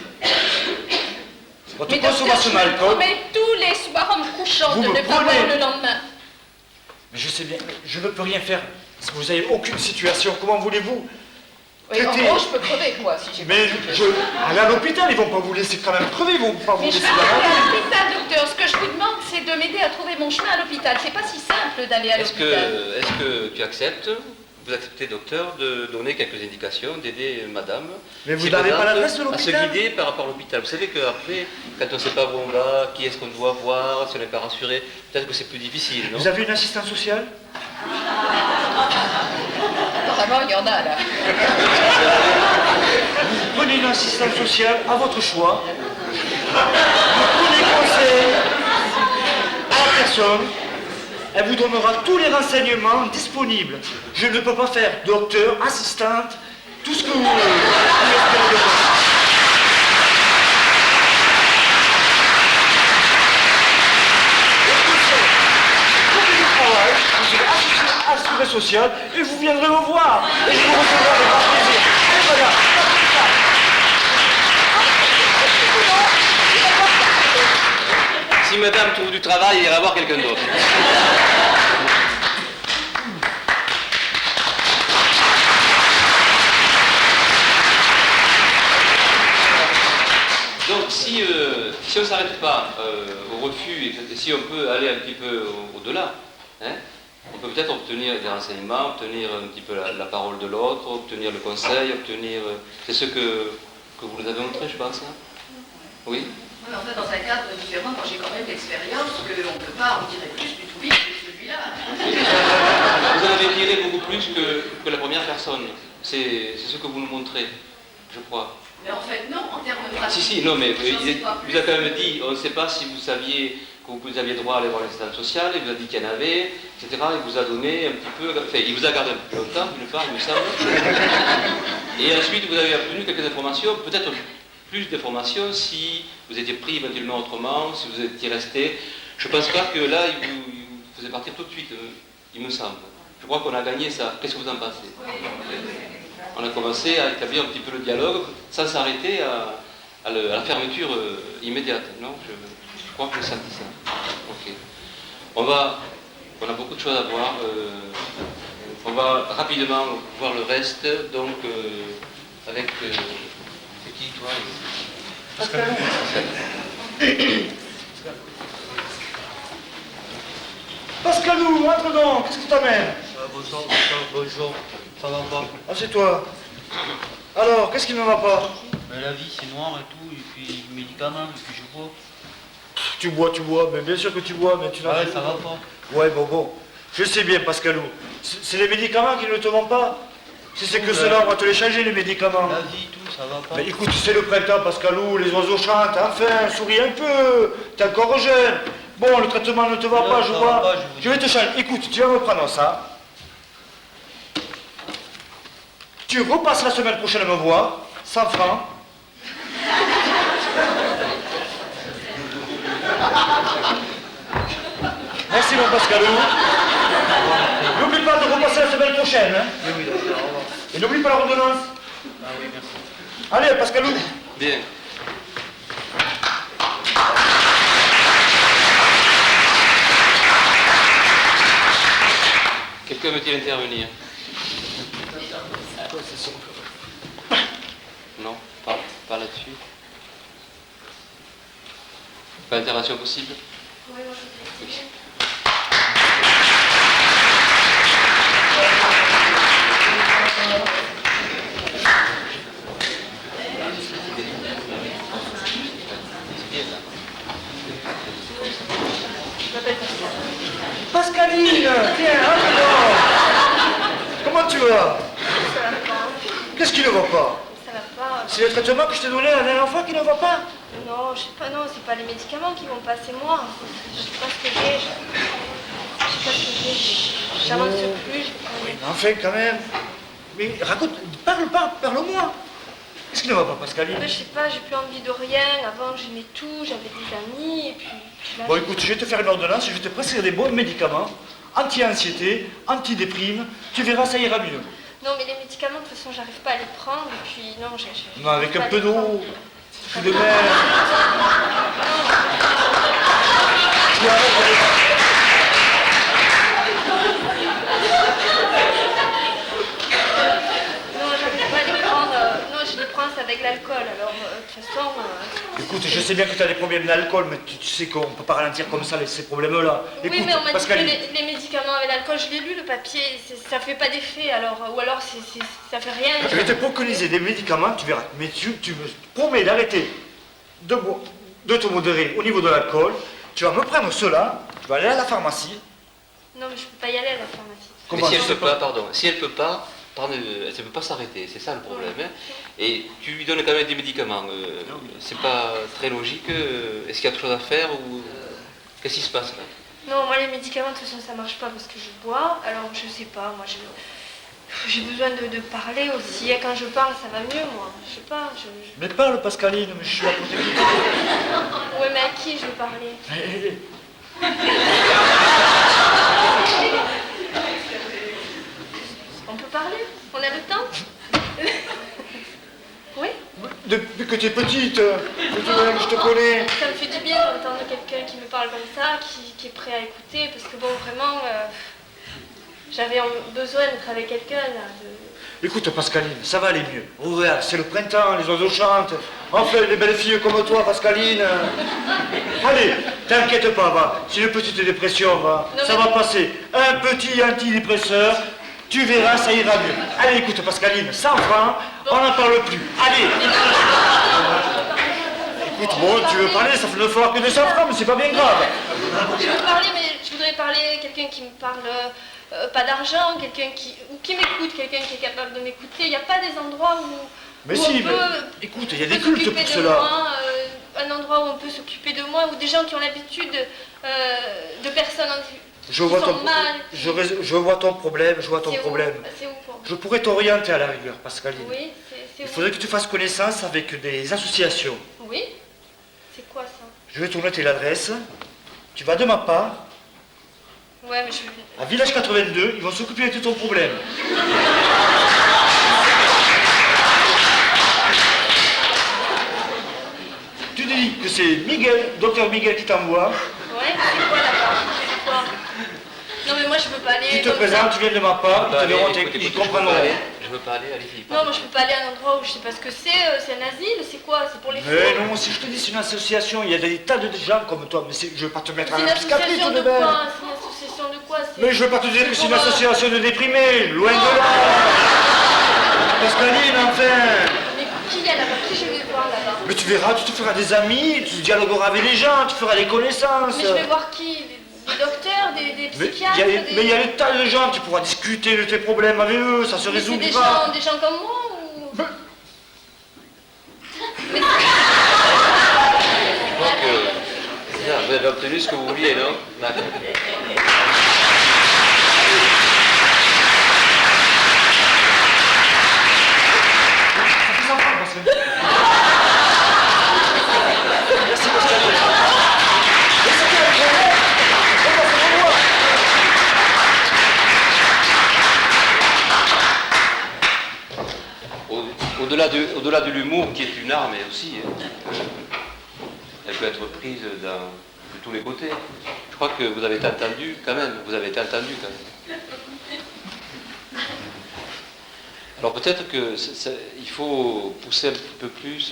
votre Mais docteur, consommation je me d'alcool. promets tous les soirs en me couchant Vous de me ne pas boire prenez. le lendemain. Mais je sais bien, je ne peux rien faire. Si vous n'avez aucune situation, comment voulez-vous Oui, en traiter- gros, je peux crever, quoi, si j'ai Mais allez à l'hôpital, ils vont pas vous laisser quand même crever, ils vont pas vous Mais je laisser vais aller la à l'hôpital, docteur. Ce que je vous demande, c'est de m'aider à trouver mon chemin à l'hôpital. C'est pas si simple d'aller à Est-ce l'hôpital. que tu acceptes, vous acceptez, docteur, de donner quelques indications, d'aider madame Mais vous qui n'avez pas présente l'adresse de à se l'hôpital? guider par rapport à l'hôpital. Vous savez qu'après, quand on ne sait pas où on va, qui est-ce qu'on doit voir, si on n'est pas rassuré, peut-être que c'est plus difficile, non? Vous avez une assistante sociale? Apparemment, il y en a, là. Vous prenez une assistante sociale à votre choix. Vous prenez conseil à la personne. Elle vous donnera tous les renseignements disponibles. Je ne peux pas faire docteur, assistante, tout ce que vous espérez de moi. Assuré social, et vous viendrez me voir, et je vous recevrai avec grand plaisir. Et voilà. Si madame trouve du travail, il ira voir quelqu'un d'autre. Donc si on ne s'arrête pas au refus, et si on peut aller un petit peu au-delà, hein, on peut peut-être obtenir des renseignements, obtenir un petit peu la parole de l'autre, obtenir le conseil, obtenir... C'est ce que vous nous avez montré, je pense. Hein? Oui. Oui, en fait, dans un cadre différent, moi j'ai quand même l'expérience qu'on ne peut pas en tirer plus du tout vite que celui-là. Vous en avez tiré beaucoup plus que la première personne. C'est ce que vous nous montrez, je crois. Mais en fait, non, en termes pratiques. Si, non, mais j'en sais pas vous avez quand même dit, on ne sait pas si vous saviez que vous aviez droit à aller voir l'assistante sociale, il vous a dit qu'il y en avait, etc. Il vous a donné un petit peu, enfin, il vous a gardé un peu plus longtemps, d'une part, il me semble. Et ensuite, vous avez obtenu quelques informations, peut-être plus d'informations si vous étiez pris éventuellement autrement, si vous étiez resté. Je ne pense pas que là, il vous faisait partir tout de suite, il me semble. Je crois qu'on a gagné ça. Qu'est-ce que vous en pensez? On a commencé à établir un petit peu le dialogue sans s'arrêter à la fermeture immédiate. Non, je crois que j'ai senti ça. Ok. On a beaucoup de choses à voir. On va rapidement voir le reste. Donc, avec... c'est qui, toi? Pascal. Pascalou, entre donc, qu'est-ce que t'amènes? Bonjour, bonjour, ça va pas? Assieds-toi. Alors, qu'est-ce qui ne va pas? Mais la vie c'est noir et tout, et puis les médicaments, et puis je bois. Tu bois, mais bien sûr que tu bois, mais tu n'as Ouais, ça va pas. Ouais, bon. Je sais bien, Pascalou. C'est les médicaments qui ne te vont pas? Si c'est que cela, on va te les changer, les médicaments. La vie, tout, ça va pas. Mais écoute, c'est le printemps, Pascalou, les oiseaux chantent, enfin, souris un peu, t'es encore jeune. Bon, le traitement ne te va Non, pas, je ça va vois. pas, je Je vais te changer. Écoute, tu vas me prendre ça. Tu repasses la semaine prochaine me voir, 100 francs. Merci mon Pascalou. N'oublie pas de repasser la semaine prochaine. Hein. Oui, oui, d'accord, au revoir. Et n'oublie pas la redonnance. Ah oui, merci. Allez, Pascalou. Bien. Quelqu'un veut-il intervenir? Non, pas là-dessus. Pas d'intervention possible? Oui. Pascaline, tiens, alors. Comment tu vas? Qu'est-ce qui ne va pas? Ça va pas. C'est le traitement que je t'ai donné la dernière fois qui ne va pas? Non, je sais pas, non, c'est pas les médicaments qui vont pas, c'est moi. Je sais pas ce que j'ai. Je sais pas ce que j'ai. J'avance plus. Oui, mais enfin, quand même. Mais raconte, parle-moi. Qu'est-ce qui ne va pas, Pascaline? Je sais pas, j'ai plus envie de rien. Avant, j'aimais tout, j'avais des amis, et puis là, Bon, écoute, je vais te faire une ordonnance, je vais te prescrire des bons médicaments, anti-anxiété, anti-déprime, tu verras, ça ira mieux. Non, mais les médicaments, de toute façon, j'arrive pas à les prendre, et puis non, j'ai Non, avec pas un à peu les prendre. d'eau, tout de mer. Tu arrêtes avec- Non, j'arrive pas à les prendre. Non, je les prends, c'est avec l'alcool, alors de toute façon... Écoute, je sais bien que tu as des problèmes d'alcool, mais tu sais qu'on ne peut pas ralentir comme ça ces problèmes-là. Oui, Écoute, mais on m'a dit que Pascaline, les médicaments avec l'alcool, je l'ai lu le papier, ça fait pas d'effet, alors, ou alors ça fait rien. je vais te préconiser des médicaments, tu verras. Mais tu me promets d'arrêter de te modérer au niveau de l'alcool. Tu vas me prendre cela, tu vas aller à la pharmacie. Non, mais je peux pas y aller à la pharmacie. Comment Mais si elle ça peut pas, pardon, si elle peut pas, elle ne peut pas s'arrêter, c'est ça le problème. Hein. Et tu lui donnes quand même des médicaments. C'est pas très logique. Est-ce qu'il y a autre chose à faire ou qu'est-ce qui se passe là? Non, moi les médicaments, de toute façon, ça marche pas parce que je bois, alors je sais pas, moi j'ai besoin de parler aussi, et quand je parle, ça va mieux, moi. Je sais pas, Mais parle, Pascaline, mais je suis là pour t'écouter. Ouais, mais à qui je vais parler? On peut parler? On a le temps? Oui? Depuis que tu es petite, je te connais. Ça me fait du bien d'entendre quelqu'un qui me parle comme ça, qui est prêt à écouter, parce que bon, vraiment, j'avais besoin d'être avec quelqu'un, là. Écoute, Pascaline, ça va aller mieux. Oh, regarde, c'est le printemps, les oiseaux chantent. Enfin, les belles filles comme toi, Pascaline. Allez, t'inquiète pas, va. C'est une petite dépression, va. Non, Ça mais- va passer. Un petit antidépresseur, tu verras, ça ira mieux. Allez, écoute, Pascaline, 100 francs, on n'en parle plus. Allez. Écoute, bon, tu veux parler, ça ne fera que 200 francs, mais c'est pas bien grave. Je veux parler, mais je voudrais parler à quelqu'un qui me parle pas d'argent, quelqu'un qui m'écoute, quelqu'un qui est capable de m'écouter. Il n'y a pas des endroits où, Mais où si, on mais peut, écoute, il y a on des peut cultes s'occuper pour de cela. moi, un endroit où on peut s'occuper de moi, ou des gens qui ont l'habitude de personnes qui Je vois, sont ton, mal. je vois ton problème, je vois ton C'est où? problème. C'est où pour moi? Je pourrais t'orienter à la rigueur, Pascaline. Oui, c'est Il où? faudrait que tu fasses connaissance avec des associations. Oui? C'est quoi ça? Je vais te noter l'adresse. Tu vas de ma part Ouais, mais je... à Village 82, ils vont s'occuper de ton problème. Tu dis que c'est Miguel, docteur Miguel qui t'envoie. Ouais, c'est quoi là-bas? C'est quoi? Non, mais moi je veux pas aller. Tu te comme présentes, ça. tu viens de ma part, ils te Allez, verront, écoutez, ils je peux comprendront. parler, je veux parler, allez-y. Non, moi je peux pas aller à un endroit où je sais pas ce que c'est un asile, c'est quoi? C'est pour les fous? Mais non, si je te dis c'est une association, il y a des tas de gens comme toi, mais je veux pas te mettre à C'est une la psychiatrie association tout de de même. quoi? C'est une association de quoi? Mais je veux pas te dire que c'est une pour, association de déprimés, loin de là. Pascaline, enfin. Mais qui y a là-bas? Qui je vais voir là-bas? Mais tu verras, tu te feras des amis, tu dialogueras avec les gens, tu feras des connaissances. Mais je vais voir qui? Des docteurs, des Mais psychiatres? il y a des tas de gens, tu pourras discuter de tes problèmes avec eux, ça se Mais c'est résoudra. des gens comme moi ou... Donc, c'est ça, avez obtenu ce que vous vouliez, non? D'accord. Merci Pascal. Au-delà de l'humour, qui est une arme aussi, elle peut être prise de tous les côtés. Je crois que vous avez été entendu quand même. Alors peut-être qu'il faut pousser un petit peu plus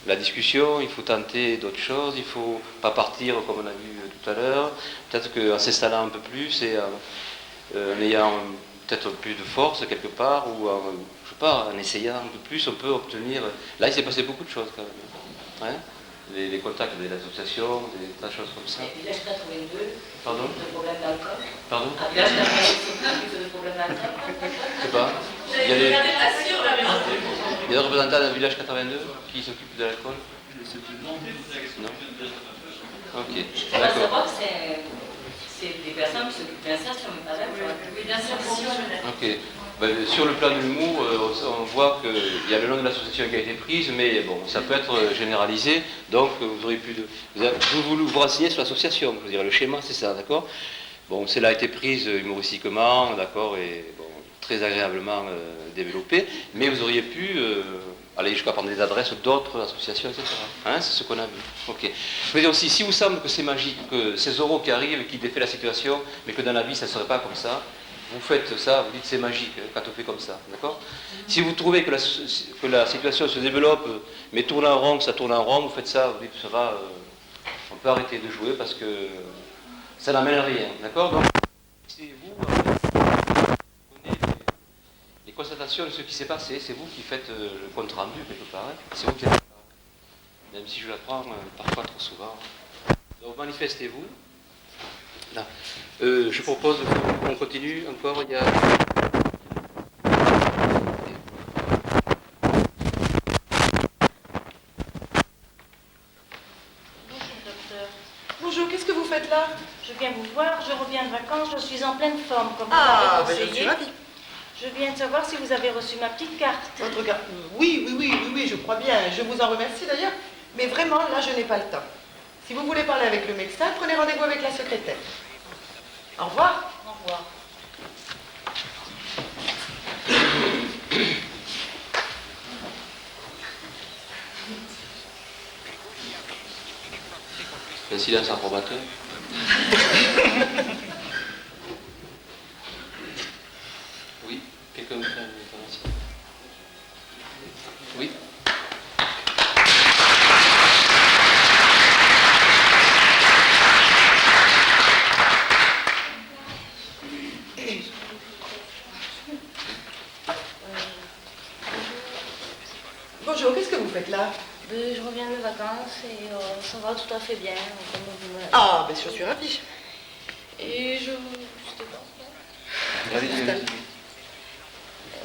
la discussion, il faut tenter d'autres choses, il ne faut pas partir comme on a vu tout à l'heure. Peut-être qu'en s'installant un peu plus et en ayant peut-être plus de force quelque part, ou en essayant un peu plus, on peut obtenir... Là, il s'est passé beaucoup de choses quand même. Hein, les contacts des associations, des tas de choses comme ça. Et village 82, pardon, de problème d'alcool. Pardon, À village 82, plus de problème d'alcool. je sais pas. Il y a des représentants d'un village 82 qui s'occupent de l'alcool. Non. Ok, On va d'accord. savoir que c'est des personnes qui s'occupent d'insertion, mais pas d'alcool. Oui, d'insertion. Ok. Ben, sur le plan de l'humour, on voit qu'il y a le nom de l'association qui a été prise, mais bon, ça peut être généralisé, donc vous aurez pu... Vous voulez vous renseigner sur l'association, je veux dire, le schéma, c'est ça, d'accord? Bon, celle a été prise humoristiquement, d'accord, et bon, très agréablement développée, mais vous auriez pu aller jusqu'à prendre des adresses d'autres associations, etc. Hein, c'est ce qu'on a vu. Ok. Je veux dire aussi, si vous semble que c'est magique, que ces euros qui arrivent, qui défait la situation, mais que dans la vie, ça ne serait pas comme ça, vous faites ça, vous dites c'est magique quand on fait comme ça, d'accord? Si vous trouvez que la situation se développe, mais tourne en rond, que ça tourne en rond, vous faites ça, vous dites ça va, on peut arrêter de jouer parce que ça n'amène à rien, d'accord? Donc, c'est vous, les constatations de ce qui s'est passé, c'est vous qui faites le compte rendu quelque part, hein? C'est vous qui faites ça, même si je l'apprends parfois trop souvent. Donc manifestez-vous. Là. Je propose qu'on continue encore. Il y a... Bonjour docteur. Bonjour, qu'est-ce que vous faites là? Je viens vous voir, je reviens de vacances, je suis en pleine forme comme vous Ah, m'avez ben je suis conseillé. ravie. Je viens de savoir si vous avez reçu ma petite carte. Votre carte? Oui, je crois bien. Je vous en remercie d'ailleurs. Mais vraiment, là, je n'ai pas le temps. Si vous voulez parler avec le médecin, prenez rendez-vous avec la secrétaire. Au revoir. Au revoir. Un silence approbateur. Oui, quelqu'un veut faire une intervention? Oui. Bonjour, qu'est-ce que vous faites là? Je reviens de vacances et ça va tout à fait bien. Comme vous m'avez- Ah, ben je suis ravie. Et je... Allez-y.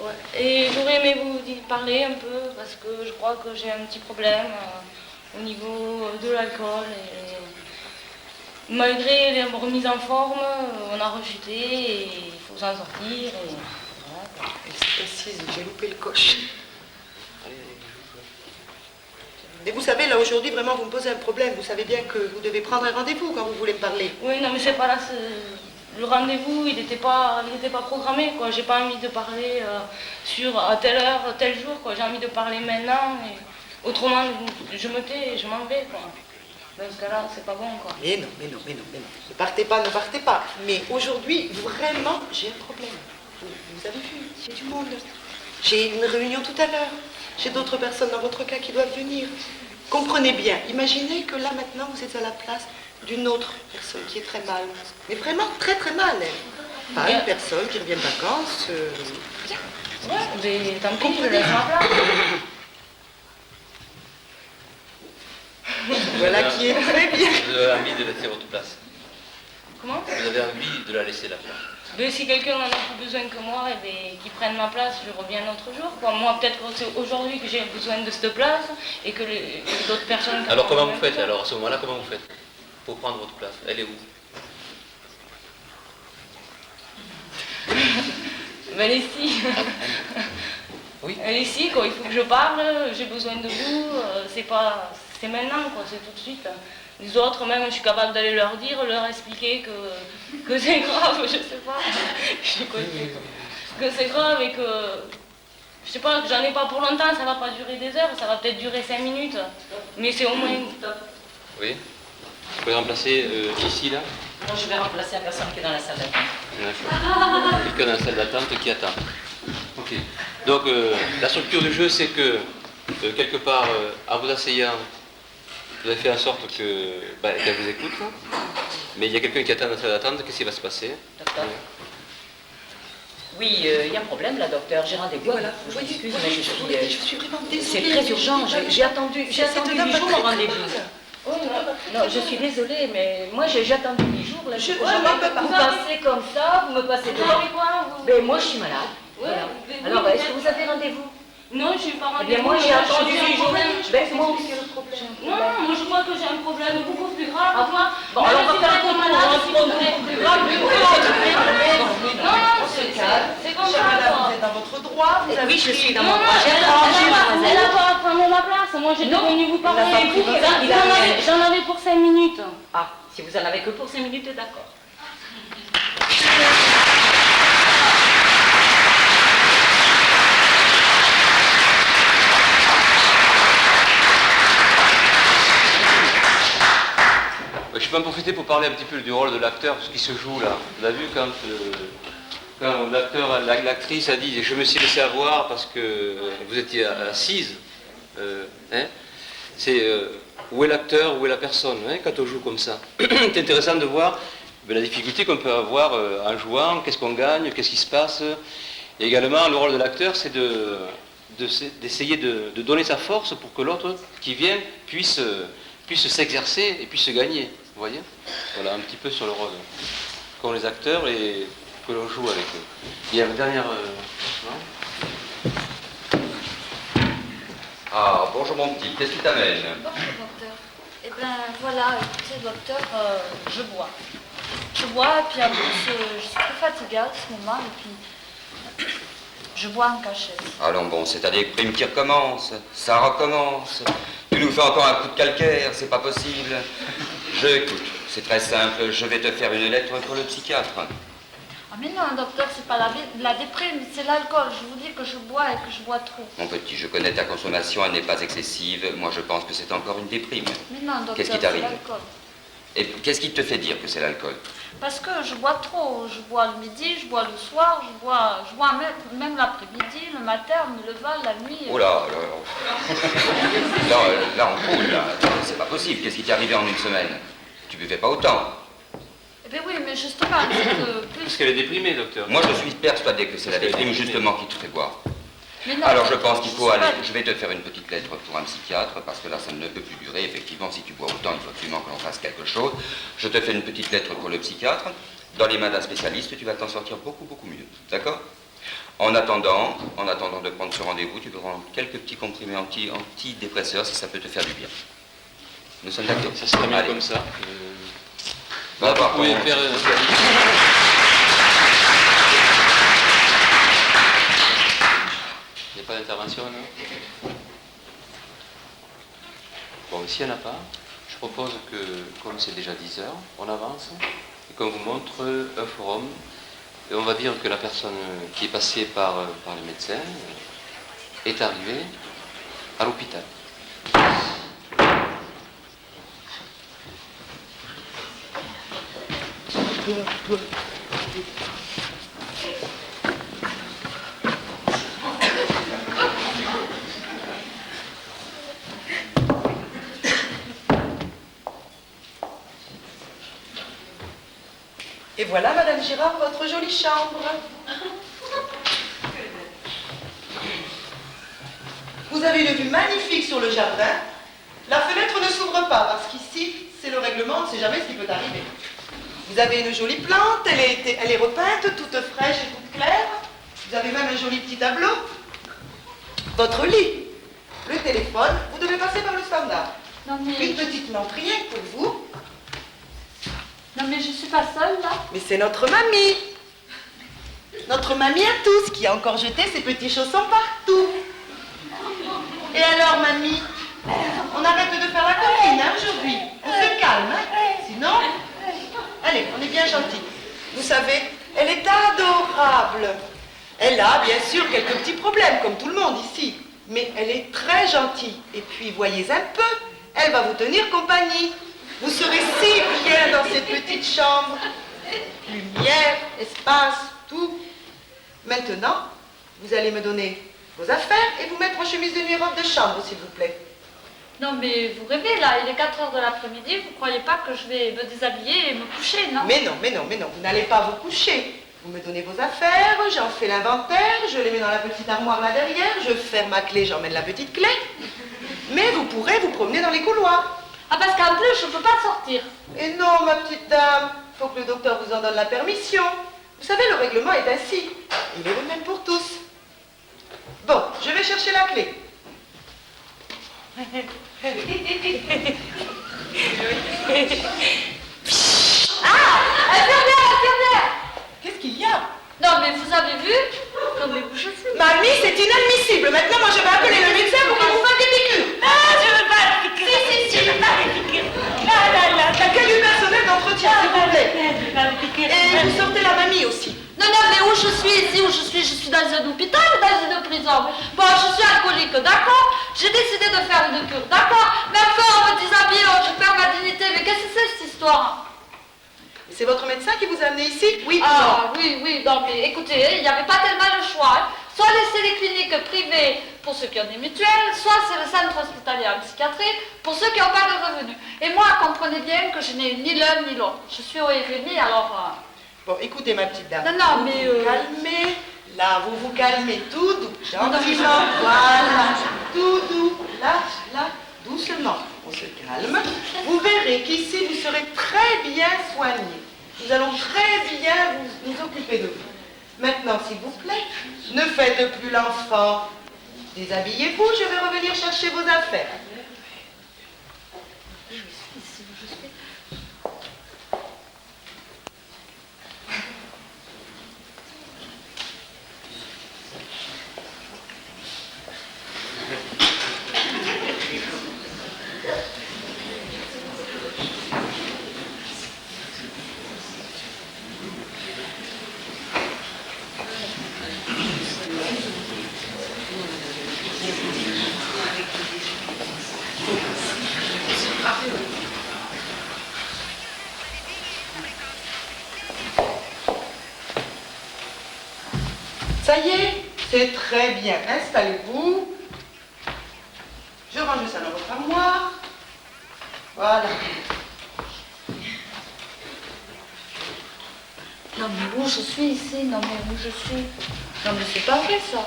Ouais. Et j'aurais aimé vous parler un peu parce que je crois que j'ai un petit problème au niveau de l'alcool. Et malgré les remises en forme, on a rechuté et il faut s'en sortir. Et voilà, quoi. Elle s'est assise, j'ai loupé le coche. Mais vous savez, là aujourd'hui, vraiment, vous me posez un problème. Vous savez bien que vous devez prendre un rendez-vous quand vous voulez me parler. Oui, non, mais c'est pas là. Le rendez-vous, il n'était pas programmé, quoi. J'ai pas envie de parler à telle heure, tel jour, quoi. J'ai envie de parler maintenant. Et autrement, je me tais et je m'en vais, quoi. Dans ce cas-là, c'est pas bon, quoi. Mais non. Ne partez pas. Mais aujourd'hui, vraiment, j'ai un problème. Vous avez vu, il y a du monde. J'ai une réunion tout à l'heure. J'ai d'autres personnes dans votre cas qui doivent venir. Comprenez bien, imaginez que là maintenant vous êtes à la place d'une autre personne qui est très mal. Mais vraiment très mal, elle. Pas une personne qui revient de vacances. Ouais, mais tant pis, je laisse ma place. Voilà qui est très bien. Vous avez envie de laisser votre place. Comment? Vous avez envie de la laisser la place. Mais si quelqu'un n'en a plus besoin que moi, et bien, qu'il prenne ma place, je reviens un autre jour, quoi. Moi, peut-être que c'est aujourd'hui que j'ai besoin de cette place et que d'autres personnes... Alors comment vous faites? Alors à ce moment-là, comment vous faites? pour prendre votre place. Elle est où? Elle est ici. Oui. Elle est ici, quand il faut que je parle, j'ai besoin de vous, c'est maintenant, quoi, c'est tout de suite. Les autres, même, je suis capable d'aller leur dire, leur expliquer que c'est grave, je sais pas. Que c'est grave et que, je sais pas, que j'en ai pas pour longtemps, ça va pas durer des heures, ça va peut-être durer 5 minutes. Mais c'est au moins... Oui. Vous pouvez remplacer ici, là? Moi, je vais remplacer la personne qui est dans la salle d'attente. D'accord. Quelqu'un dans la salle d'attente qui attend. Ok. Donc, la structure du jeu, c'est que, quelque part, en vous asseyant, vous avez fait en sorte qu'elle vous écoute. Mais il y a quelqu'un qui attend dans la salle d'attente, qu'est-ce qui va se passer? Docteur? Oui, il y a un problème là, docteur. J'ai rendez-vous. Voilà. Je m'excuse, mais je suis vraiment désolée. C'est très urgent. J'ai attendu 8 jours mon rendez-vous. Oh, non, je suis désolée, mais moi j'ai attendu 8 jours. Là, vous passez comme ça, vous me passez devant. Mais moi je suis malade. Voilà. Alors, est-ce que vous avez rendez-vous? Non, je n'ai pas rendez-vous. Eh bien, moi j'ai attendu 8 jours. Ben, moi aussi, le problème. Non, moi je crois que j'ai un problème beaucoup plus grave. Bon, alors on va faire un contrôle. On va prendre beaucoup plus grave. Non, c'est comme ça. Vous êtes dans votre droit. Oui, je suis dans mon Non, droit. J'ai attendu, mademoiselle. elle n'a pas à prendre ma place. Moi j'étais venue vous parler. J'en avais pour 5 minutes. Ah, si vous en avez que pour 5 minutes, d'accord. Je peux en profiter pour parler un petit peu du rôle de l'acteur, ce qui se joue là. Vous avez vu quand l'acteur, l'actrice a dit « je me suis laissé avoir parce que vous étiez assise c'est où est l'acteur, où est la personne quand on joue comme ça. C'est intéressant de voir la difficulté qu'on peut avoir en jouant, qu'est-ce qu'on gagne, qu'est-ce qui se passe. Et également, le rôle de l'acteur, c'est d'essayer de donner sa force pour que l'autre qui vient puisse s'exercer et puisse se gagner. Vous voyez? Voilà un petit peu sur le rôle qu'ont les acteurs et que l'on joue avec eux. Il y a une dernière... Ah, bonjour mon petit, qu'est-ce qui t'amène? Bonjour docteur. Eh bien voilà, écoutez docteur, je bois. Je bois et puis en plus je suis très fatiguée à ce moment et puis je bois en cachette. Allons bon, c'est ta déprime qui recommence, ça recommence. Tu nous fais encore un coup de calcaire, c'est pas possible. Écoute, c'est très simple, je vais te faire une lettre pour le psychiatre. Ah mais non docteur, c'est pas la déprime, c'est l'alcool. Je vous dis que je bois et que je bois trop. Mon petit, je connais ta consommation, elle n'est pas excessive. Moi, je pense que c'est encore une déprime. Mais non docteur, Qu'est-ce qui c'est t'arrive? l'alcool. Et qu'est-ce qui te fait dire que c'est l'alcool? Parce que je bois trop. Je bois le midi, je bois le soir, je bois même l'après-midi, le matin, le lever, la nuit. Oh là, là, on coule, là. C'est pas possible. Qu'est-ce qui t'est arrivé en une semaine? Tu buvais pas autant. Eh bien oui, mais justement, c'est que plus... Parce qu'elle est déprimée, docteur. Moi, je suis persuadé que c'est la déprime, justement, qui te fait boire. Mais non, Alors, je pense qu'il faut c'est aller... pas- Je vais te faire une petite lettre pour un psychiatre, parce que là, ça ne peut plus durer. Effectivement, si tu bois autant, il faut absolument que l'on fasse quelque chose. Je te fais une petite lettre pour le psychiatre. Dans les mains d'un spécialiste, tu vas t'en sortir beaucoup, beaucoup mieux. D'accord? En attendant de prendre ce rendez-vous, tu peux prendre quelques petits comprimés antidépresseurs, si ça peut te faire du bien. Nous sommes d'accord? Ça serait mieux Allez. comme ça. Va voir Vous pouvez ton- faire... Il n'y a pas d'intervention, non? Bon, s'il n'y en a pas, je propose que, comme c'est déjà 10 heures, on avance et qu'on vous montre un forum. Et on va dire que la personne qui est passée par les médecins est arrivée à l'hôpital. Et voilà, Madame Girard, votre jolie chambre. Vous avez une vue magnifique sur le jardin. La fenêtre ne s'ouvre pas parce qu'ici, c'est le règlement, on ne sait jamais ce qui peut arriver. Vous avez une jolie plante, elle est repeinte, toute fraîche et toute claire. Vous avez même un joli petit tableau. Votre lit, le téléphone, vous devez passer par le standard. Non, mais... Une petite lampe rien que pour vous. Non mais je suis pas seule là. Mais c'est notre mamie. Notre mamie à tous qui a encore jeté ses petits chaussons partout. Et alors, mamie, on arrête de faire la coquine hein, aujourd'hui. On se calme, hein. Sinon, allez, on est bien gentils. Vous savez, elle est adorable. Elle a bien sûr quelques petits problèmes, comme tout le monde ici. Mais elle est très gentille. Et puis, voyez un peu, elle va vous tenir compagnie. Vous serez si bien dans cette petite chambre. Lumière, espace, tout. Maintenant, vous allez me donner vos affaires et vous mettre en chemise de nuit et robe de chambre, s'il vous plaît. Non mais vous rêvez là, il est 4h de l'après-midi, vous croyez pas que je vais me déshabiller et me coucher, non? Mais non, vous n'allez pas vous coucher. Vous me donnez vos affaires, j'en fais l'inventaire, je les mets dans la petite armoire là derrière, je ferme ma clé, j'emmène la petite clé. Mais vous pourrez vous promener dans les couloirs. Ah parce qu'en plus je peux pas sortir. Et non, ma petite dame, faut que le docteur vous en donne la permission. Vous savez, le règlement est ainsi. Il est le même pour tous. Bon, je vais chercher la clé. Infirmière! Qu'est-ce qu'il y a? Non mais vous avez vu? Comme les bouches aussi. Mamie, c'est inadmissible. Maintenant, moi, je vais appeler le médecin pour qu'il vous fasse des piqûres. Ah, je veux pas de piqûres. Si, je veux pas de piqûres. L'accueil du personnel d'entretien, s'il vous plaît. Et vous sortez la mamie aussi. Non, mais où je suis ici, où je suis dans un hôpital ou dans une prison? Bon, je suis alcoolique, d'accord? J'ai décidé de faire une cure, d'accord? Mais enfin, on me déshabille, je perds ma dignité, mais qu'est-ce que c'est cette histoire? C'est votre médecin qui vous a amené ici? Oui. Ah, oui, non, mais écoutez, il n'y avait pas tellement le choix. Hein. Soit laisser les cliniques privées pour ceux qui ont des mutuelles, soit c'est le centre hospitalier en psychiatrie pour ceux qui n'ont pas de revenus. Et moi, comprenez bien que je n'ai ni l'un ni l'autre. Je suis au RMI, alors... Bon, écoutez, ma petite dame. Non, mais... Vous calmez. Là, vous vous calmez tout doux. Gentiment. Voilà. Tout doux. Là, doucement. On se calme. Vous verrez qu'ici, vous serez très bien soignés. Nous allons très bien nous occuper de vous. Maintenant, s'il vous plaît, ne faites plus l'enfant. Déshabillez-vous, je vais revenir chercher vos affaires. Ça y est, c'est très bien. Installez-vous. Je range ça dans votre armoire. Voilà. Non, mais où je suis ici? Non, mais où je suis? Non, mais c'est pas vrai, ça.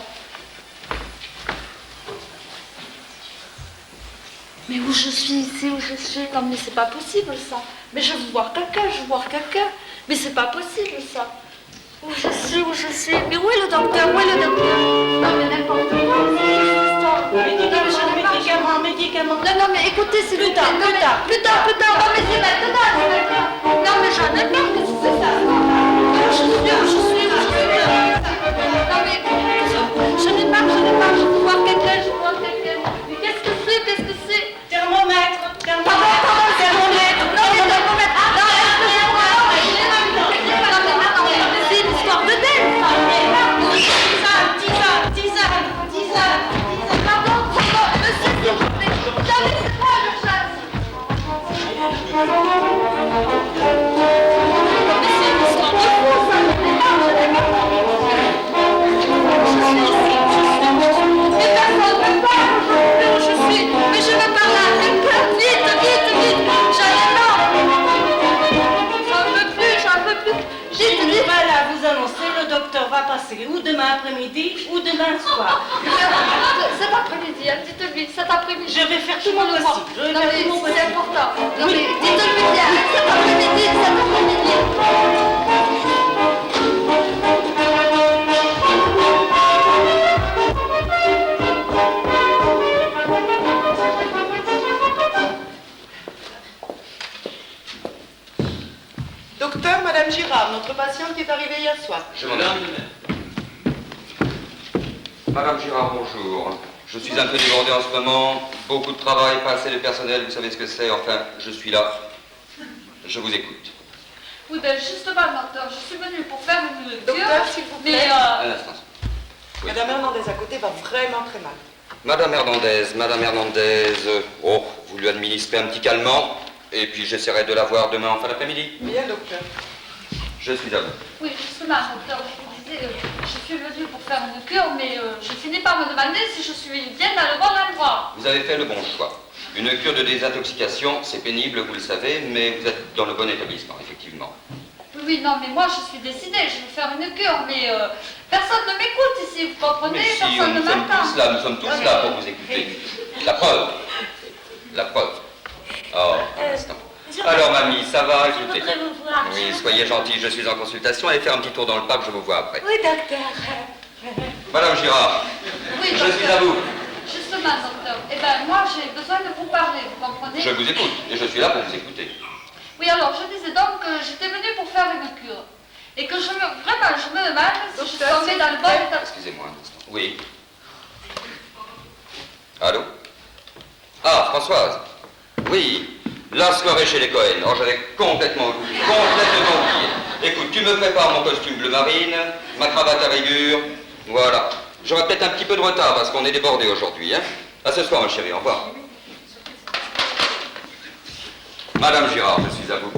Mais où je suis ici? Où je suis? Non, mais c'est pas possible, ça. Mais je veux voir quelqu'un, Mais c'est pas possible, ça. Où je suis? Mais où est le docteur? Où est le docteur? Non, mais n'importe quoi, c'est juste une histoire. Médicaments. Non, mais écoutez, c'est plus tard. Non, mais c'est maintenant. Non, mais j'en ai marre, qu'est-ce que c'est ça? Où je suis? Non, mais je n'ai pas, je veux voir quelqu'un, Mais qu'est-ce que c'est? Thermomètre. Pardon, thermomètre. Non, mais thermomètre. Non, excusez-moi. Non, mais c'est une histoire de dette. Tisane. Pardon, monsieur, s'il vous plaît. Non, mais c'est pas l'urgence. Mais c'est une histoire de fou, ça. Mais personne ne parle, où je suis. Mais je veux parler à quelqu'un. Vite. J'en ai marre. J'en peux plus. Vite. Voilà, vous annoncez, le docteur va passer ou demain après-midi ou demain soir. Cet après-midi, dites-lui, cet après-midi. Je vais faire tout mon possible. Non, mais c'est important. Non, mais dites-lui bien, cet après-midi. Madame Girard, notre patiente qui est arrivée hier soir. Je m'en occupe. Madame Girard, bonjour. Je suis un peu débordé en ce moment. Beaucoup de travail, pas assez de personnel, vous savez ce que c'est. Enfin, je suis là. Je vous écoute. Oui, ben justement, docteur, je suis venue pour faire une cure. Docteur, s'il vous plaît. Mais Un instant. Oui. Madame Hernandez à côté va vraiment très mal. Madame Hernandez, oh, vous lui administrez un petit calmant, et puis j'essaierai de la voir demain en fin d'après-midi. Bien, docteur. Je suis à vous. oui, justement, docteur, je vous disais, je suis venue pour faire une cure, mais je finis par me demander si je suis bien dans le bon endroit. Vous avez fait le bon choix. Une cure de désintoxication, c'est pénible, vous le savez, mais vous êtes dans le bon établissement, effectivement. Oui, non, mais moi je suis décidée, je veux faire une cure, mais personne ne m'écoute ici, vous comprenez? Mais si, Personne ne nous sommes m'entend. tous là, nous sommes tous là pour vous écouter. La preuve. La preuve. Oh, un instant. Alors, mamie, ça va? Écoutez. voudrais vous voir. Oui, soyez gentille, je suis en consultation. Allez faire un petit tour dans le parc, je vous vois après. Oui, docteur. Madame Girard, Oui, je docteur. suis à vous. Justement, docteur, eh ben moi j'ai besoin de vous parler, vous comprenez? Je vous écoute, et je suis là pour vous écouter. Oui, alors je disais donc que j'étais venue pour faire une cure. Et que vraiment, je me demande si je suis tombée dans le bon état. Excusez-moi un instant. Oui. Allô? Ah, Françoise. Oui. La soirée chez les Cohen. Oh, j'avais complètement oublié. Écoute, tu me prépares mon costume bleu marine, ma cravate à rayures. Voilà. J'aurai peut-être un petit peu de retard parce qu'on est débordé aujourd'hui, hein. À ce soir, ma chérie. Au revoir. Madame Girard, je suis à vous.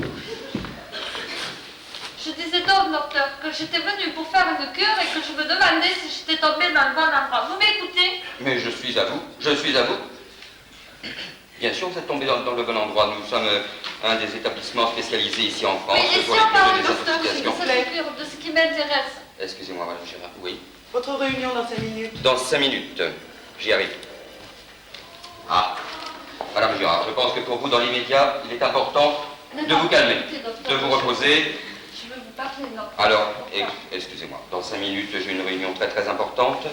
Je disais donc, docteur, que j'étais venue pour faire une cure et que je me demandais si j'étais tombée dans le bon endroit. Vous m'écoutez? Mais je suis à vous. Je suis à vous. Bien sûr, vous êtes tombé dans le bon endroit. Nous sommes un des établissements spécialisés ici en France. Oui, et si pour les on cures parle, de docteur, désintoxication. de cette cure, de ce qui m'intéresse? Excusez-moi, Madame Girard. Oui. Votre réunion dans 5 minutes. Dans 5 minutes. J'y arrive. Ah. Madame Girard, je pense que pour vous, dans l'immédiat, il est important de vous calmer, de vous reposer. Je veux vous parler, non. Alors, excusez-moi, dans 5 minutes, j'ai une réunion très très importante.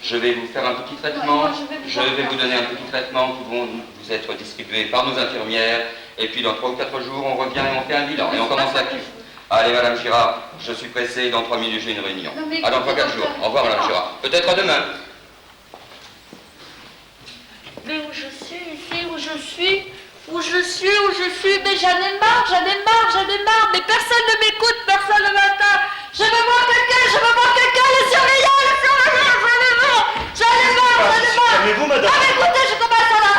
Je vais vous faire un petit traitement. Ouais, moi, je vais vous donner un petit traitement qui vont vous être distribués par nos infirmières. Et puis dans 3 ou 4 jours, on revient et on fait un bilan. Et on commence la cure. Allez, Madame Girard, je suis pressé. Dans 3 minutes, j'ai une réunion. Ah, dans 3 ou 4 jours. Au revoir, Madame Girard. Peut-être à demain. Mais où je suis, ici, où je suis, mais j'en ai marre, mais personne ne m'écoute, personne ne m'entend. Je veux voir quelqu'un, le surveillant, j'en ai marre. Calmez-vous, madame. Ah, mais écoutez, je commence à la...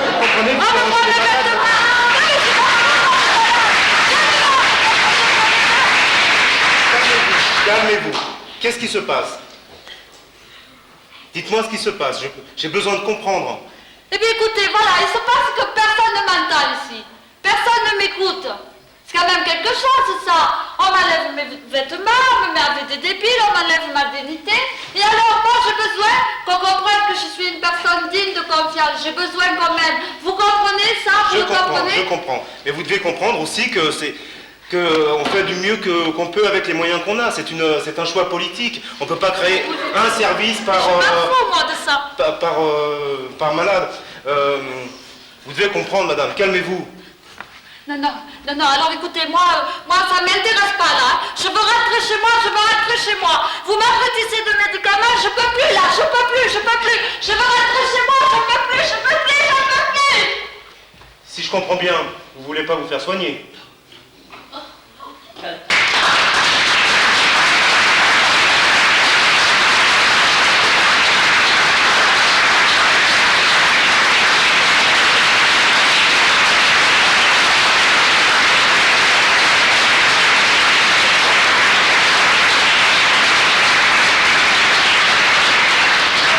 Vous comprenez que vous avez malade. Calmez-vous. Qu'est-ce qui se passe? Dites-moi ce qui se passe. J'ai besoin de comprendre. Eh bien écoutez, voilà, il se passe que personne ne m'entend ici. Personne ne m'écoute. C'est quand même quelque chose, ça. On m'enlève mes vêtements, on me met avec des débiles, on m'enlève ma dignité. Et alors, moi, j'ai besoin qu'on comprenne que je suis une personne digne de confiance. J'ai besoin qu'on m'aide. Vous comprenez ça? Je comprends. Mais vous devez comprendre aussi que on fait du mieux qu'on peut avec les moyens qu'on a. C'est un choix politique. On ne peut pas créer un service par... Je m'en fous, moi, de ça. Par malade. Vous devez comprendre, madame. Calmez-vous. Non, alors écoutez, moi ça m'intéresse pas là. Je veux rentrer chez moi, Vous m'apprêtissez de médicaments, je peux plus là, je peux plus. Je veux rentrer chez moi, je peux plus. Si je comprends bien, vous voulez pas vous faire soigner.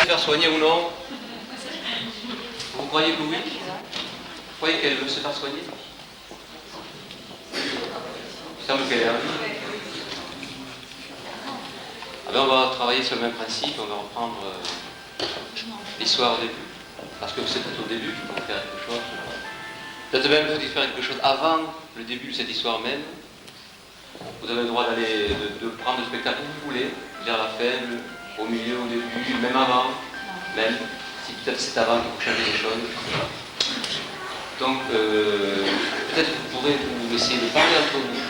Faire soigner ou non? Vous croyez que oui? Vous croyez qu'elle veut se faire soigner? Il semble qu'elle est envie. Alors on va travailler sur le même principe, on va reprendre l'histoire au début. Parce que c'est au début qu'il faut faire quelque chose. Peut-être même qu'il faut faire quelque chose avant le début de cette histoire même. Vous avez le droit d'aller, de prendre le spectacle où vous voulez, vers la fin, au milieu, au début, même avant, même si peut-être c'est avant qu'il faut changer les choses. Donc, peut-être que vous pourrez vous essayer de parler entre vous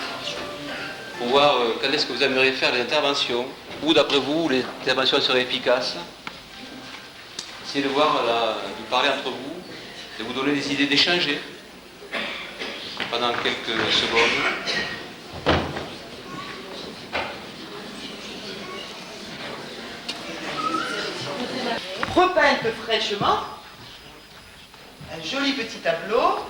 pour voir quand est-ce que vous aimeriez faire les interventions, ou d'après vous, les interventions seraient efficaces. Essayez de voir, de parler entre vous, de vous donner des idées, d'échanger pendant quelques secondes. Repeinte fraîchement. Un joli petit tableau.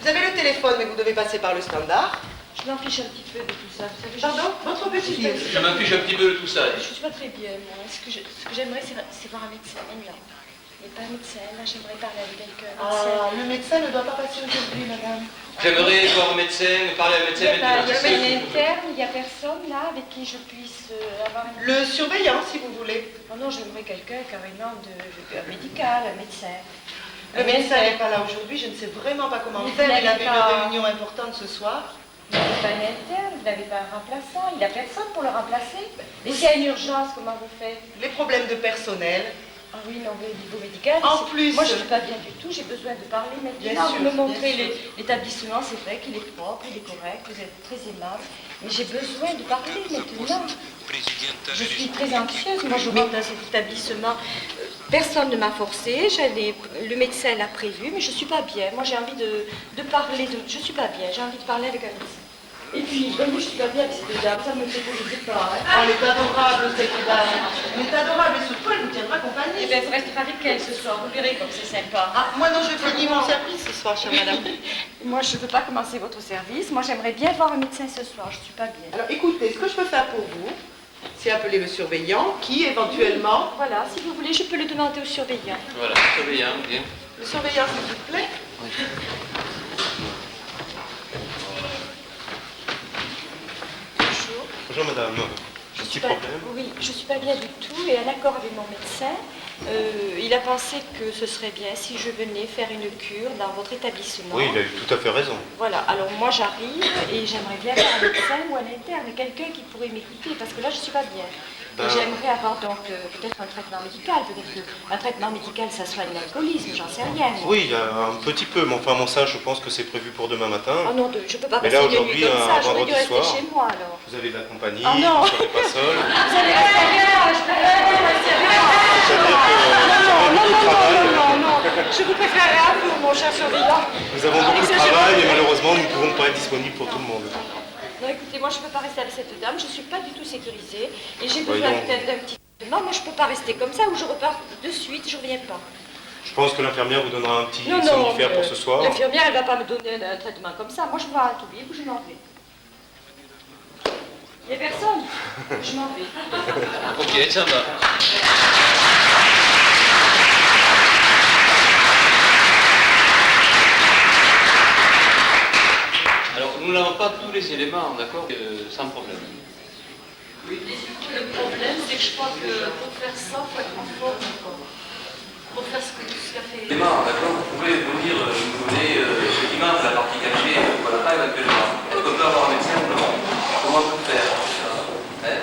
Vous avez le téléphone, mais vous devez passer par le standard. Je m'en fiche un petit peu de tout ça. Vous savez, Pardon, votre petit livre. Je m'en fiche un petit peu de tout ça. Je suis pas très bien, moi. Ce que j'aimerais, c'est voir un médecin, là. Il n'est pas un médecin, là, j'aimerais parler avec quelqu'un. Ah, le médecin ne doit pas passer aujourd'hui, madame. J'aimerais voir un médecin, parler à un médecin maintenant. Il y a une interne, il n'y a personne, là, avec qui je puisse avoir une... Le surveillant, si vous voulez. Oh non, j'aimerais quelqu'un carrément médical, un médecin. Le médecin n'est pas là aujourd'hui, je ne sais vraiment pas comment faire. Il avait une réunion importante ce soir. Vous n'avez pas un interne, vous n'avez pas un remplaçant, il n'y a personne pour le remplacer. Et s'il y a une urgence, comment vous faites? Les problèmes de personnel. Ah oui, non, mais au niveau médical, en plus, moi je ne suis pas bien du tout, j'ai besoin de parler maintenant, de me montrer l'établissement, c'est vrai qu'il est propre, il est correct, vous êtes très aimable, mais j'ai besoin de parler maintenant. Je suis très anxieuse, moi je rentre dans cet établissement, personne ne m'a forcé, le médecin l'a prévu, mais je ne suis pas bien, moi j'ai envie de parler, je ne suis pas bien, j'ai envie de parler avec un médecin. Et puis, comme je suis pas bien avec cette dame, ça me fait que je ne sais pas. Hein. Oh, elle est adorable, cette dame. Elle est adorable, et surtout, elle vous tiendra compagnie. Eh bien, vous resterez avec elle ce soir, vous verrez comme c'est sympa. Ah, moi non, je finis mon service ce soir, chère madame. Moi, je ne veux pas commencer votre service. Moi, j'aimerais bien voir un médecin ce soir, je ne suis pas bien. Alors, écoutez, ce que je peux faire pour vous, c'est appeler le surveillant, qui, éventuellement... Voilà, si vous voulez, je peux le demander au surveillant. Voilà, surveillant, bien. Le surveillant, s'il vous plaît. Oui. Bonjour madame, un petit problème. Oui, je ne suis pas bien du tout et en accord avec mon médecin, il a pensé que ce serait bien si je venais faire une cure dans votre établissement. Oui, il a eu tout à fait raison. Voilà, alors moi j'arrive et j'aimerais bien avoir un médecin ou un interne, quelqu'un qui pourrait m'écouter parce que là je ne suis pas bien. Et j'aimerais avoir donc peut-être un traitement médical, peut-être qu'un traitement médical ça soigne l'alcoolisme, j'en sais rien. Moi. Oui, il y a un petit peu, mais enfin bon ça je pense que c'est prévu pour demain matin. Oh non, je ne peux pas mais passer là, une nuit comme ça, j'aurais dû rester soir, chez moi alors. Vous avez de la compagnie, oh, non. vous ne serez pas seul. Vous allez rester avec moi, je préfère rester avec moi. Non, je vous préférerais un peu, mon cher surveillant. Nous avons beaucoup de travail et malheureusement nous ne pouvons pas être disponibles pour tout le monde. Non, écoutez, moi je ne peux pas rester avec cette dame, je ne suis pas du tout sécurisée et j'ai besoin peut-être d'un petit... Non, moi je ne peux pas rester comme ça ou je repars de suite, je ne reviens pas. Je pense que l'infirmière vous donnera un petit somnifère pour ce soir. L'infirmière, elle ne va pas me donner un traitement comme ça. Moi je vois un tout libre, je m'en vais. Il n'y a personne, je m'en vais. Ok, ça va. Alors, nous n'avons pas tous les éléments, d'accord, sans problème. Oui. Le problème, c'est que je crois que pour faire ça, il faut être en forme encore. Pour faire ce qu'a fait... D'accord, vous pouvez nous dire, nous donner effectivement de la partie cachée, voilà, pas éventuellement. Est-ce qu'on peut avoir un médecin ou non? Comment on peut faire hein?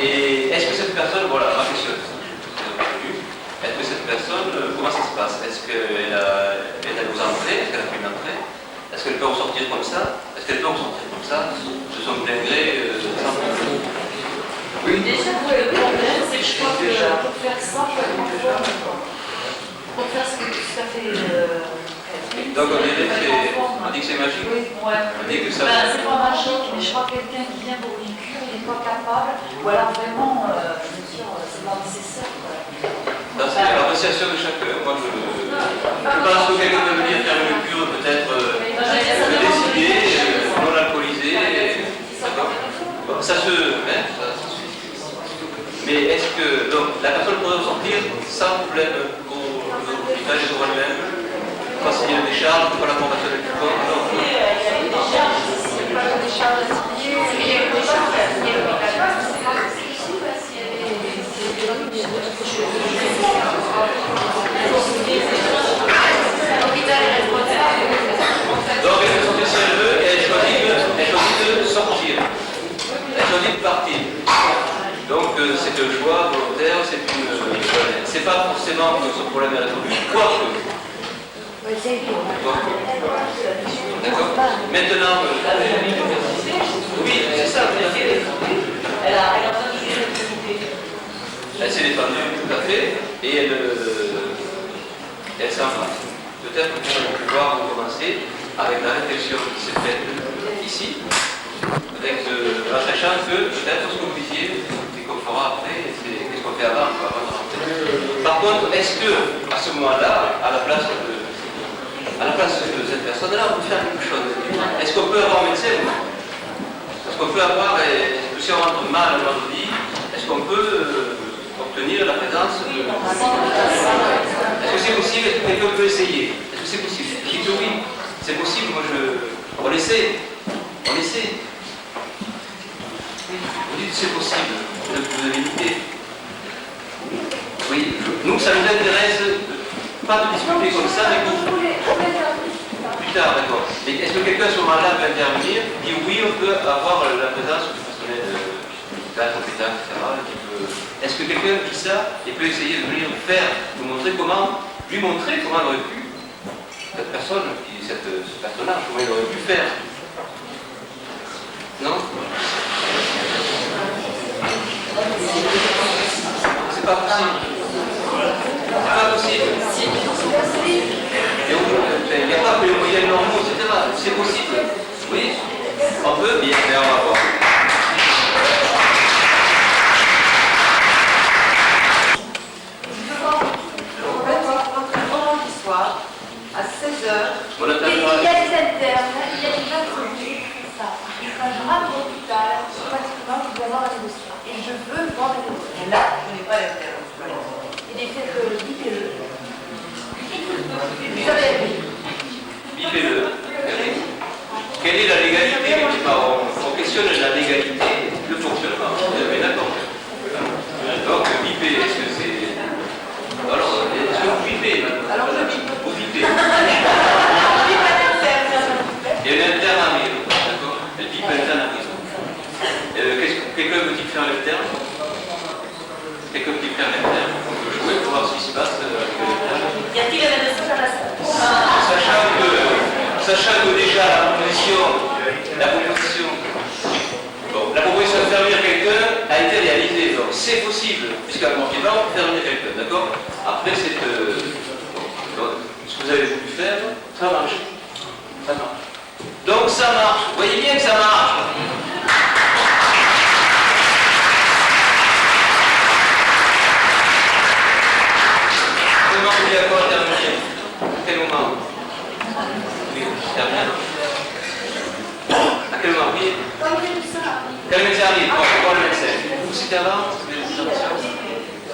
Et est-ce que cette personne, voilà, ma question, est-ce que cette personne, comment ça se passe? Est-ce qu'elle est aux entrées? Est-ce qu'elle a fait une entrée? Est-ce qu'elle peut ressortir comme ça? Est-ce qu'elle peut ressortir comme ça? De son plein gré, sans problème? Oui. Déjà, le problème, c'est que je crois que pour faire ça, il faut être en forme. Pour faire ce qu'a fait... Donc on dit que c'est magique? Oui, ouais. On dit que ça... c'est pas magique, mais je crois que quelqu'un qui vient pour une cure, il n'est pas capable, ou alors vraiment, je veux dire, c'est pas nécessaire. C'est l'appréciation de chacun. Moi, je pense que quelqu'un peut venir faire une cure, peut-être décidée, non alcoolisée. D'accord? Ça se... Mais est-ce que donc, la personne pourrait ressortir sans problème au l'hôpital et au elle-même? Pas signer une décharge, pas la formation de l'équipement? Il y a une décharge, c'est pas une décharge à signer, il y a une décharge à signer à l'hôpital. Donc elle peut sortir si elle veut et elle choisit de sortir. Elle choisit de partir. Donc c'est un choix volontaire, c'est pas forcément que son problème est résolu, quoique D'accord. Maintenant, oui, c'est ça. Elle s'est défendue, tout à fait, et elle s'en va. Peut-être qu'on va pouvoir commencer avec la réflexion qui s'est faite ici, avec en sachant que peut-être ce que vous disiez, c'est qu'on fera après, qu'est-ce qu'on fait avant, quoi, avant de rentrer. Par contre, est-ce que à ce moment-là, à la place de cette personne-là, on peut faire quelque chose? Est-ce qu'on peut avoir un médecin? Est-ce qu'on peut avoir, si on rentre mal un vendredi, est-ce qu'on peut obtenir la présence de... Est-ce que c'est possible? Est-ce que quelqu'un peut essayer? Est-ce que c'est possible? Je dis que oui, c'est possible, on essaie. On essaie. Vous dites que c'est possible, vous avez une idée. Oui, nous, ça nous intéresse pas de discuter comme ça, mais plus tard, d'accord. Mais est-ce que quelqu'un à ce moment-là peut intervenir, dit oui, on peut avoir la présence du personnel compétent, etc. Est-ce que quelqu'un dit ça et peut essayer de venir faire, lui montrer comment il aurait pu, cette personne, ce personnage, comment il aurait pu faire? Non? C'est pas possible. C'est pas possible. Il n'y a pas que les moyens normaux, etc. C'est possible. Oui? On peut? Bien, mais on va voir. Vendredi soir, à 16h. Il y a des internes, il y a des introduits, ça. Quand je rentre au l'hôpital, pratiquement, je dois voir un dossier. Et je veux voir un dossier. Et là, je n'ai pas l'interne. Il est fait que BPE. Vous savez, BPE. Quelle est la légalité? On questionne la légalité, le fonctionnement. Vous avez d'accord? Donc, BIP, est-ce que c'est... Alors, est-ce que vous bipez maintenant? Alors, je bipe. Vous bipez. Il y a une interne arrive, d'accord? Elle bip, l'interne arrive. Quelqu'un veut-il faire l'interne? Quelqu'un veut-il faire l'interne? On peut jouer pour voir ce qui se passe avec l'interne. Y a-t-il un message à la salle? Sachant que déjà la proposition de faire venir quelqu'un a été réalisée, donc c'est possible, puisqu'à mort vivant, on peut faire venir quelqu'un, d'accord? Après, ce que vous avez voulu faire, ça marche. Ça marche. Donc ça marche, vous voyez bien que ça marche. Comment vous voulez encore terminer? À quel moment? Oui, termine. À quel moment? Oui. Quand le médecin arrive, on va voir le médecin. Vous c'était avant?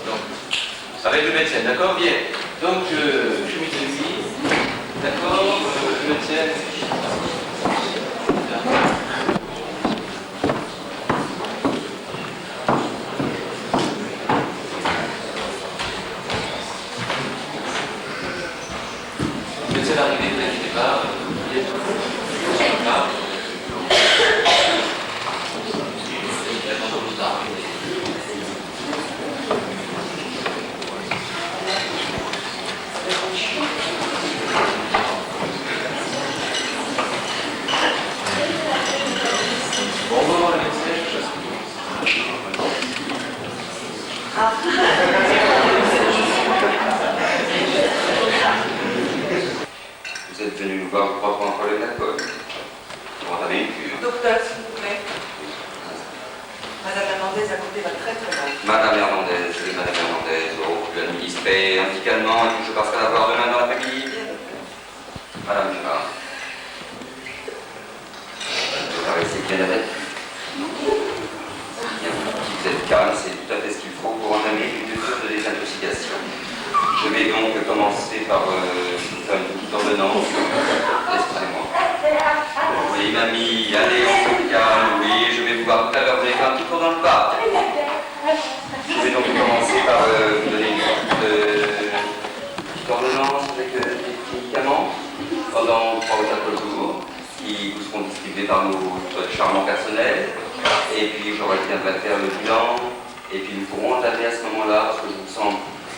Donc, avec le médecin, d'accord? Bien. Donc, je suis mis. D'accord? Le médecin. Le médecin arrivé, ne vous inquiétez pas. Il est tout. Bon, on va voir le médecin. Vous êtes venu nous voir pour prendre un problème d'alcool. Vous en avez une cure. Docteur, s'il vous plaît. Madame Hernandez a coupé va très très mal. Madame Hernandez, oui, Madame Hernandez, oh, je vais administrer indicalement et puis je passerai la voir demain dans l'après-midi. Madame Gérard. Vous paraissez bien avec. Vous êtes calme, c'est tout à fait ce qu'il faut pour entamer une mesure de désintoxication. Je vais donc commencer par faire une petite ordonnance. Excusez-moi. Oui, mamie, allez, on se calme, oui, je vais vous voir tout à l'heure, vous allez faire un petit tour dans le parc. Je vais donc commencer par vous donner une petite ordonnance avec des petits médicaments pendant 3 ou 4 jours qui vous seront distribués par notre charmant personnel. Et puis je reviendrai faire le bilan et puis nous pourrons entamer à ce moment-là, parce que je vous sens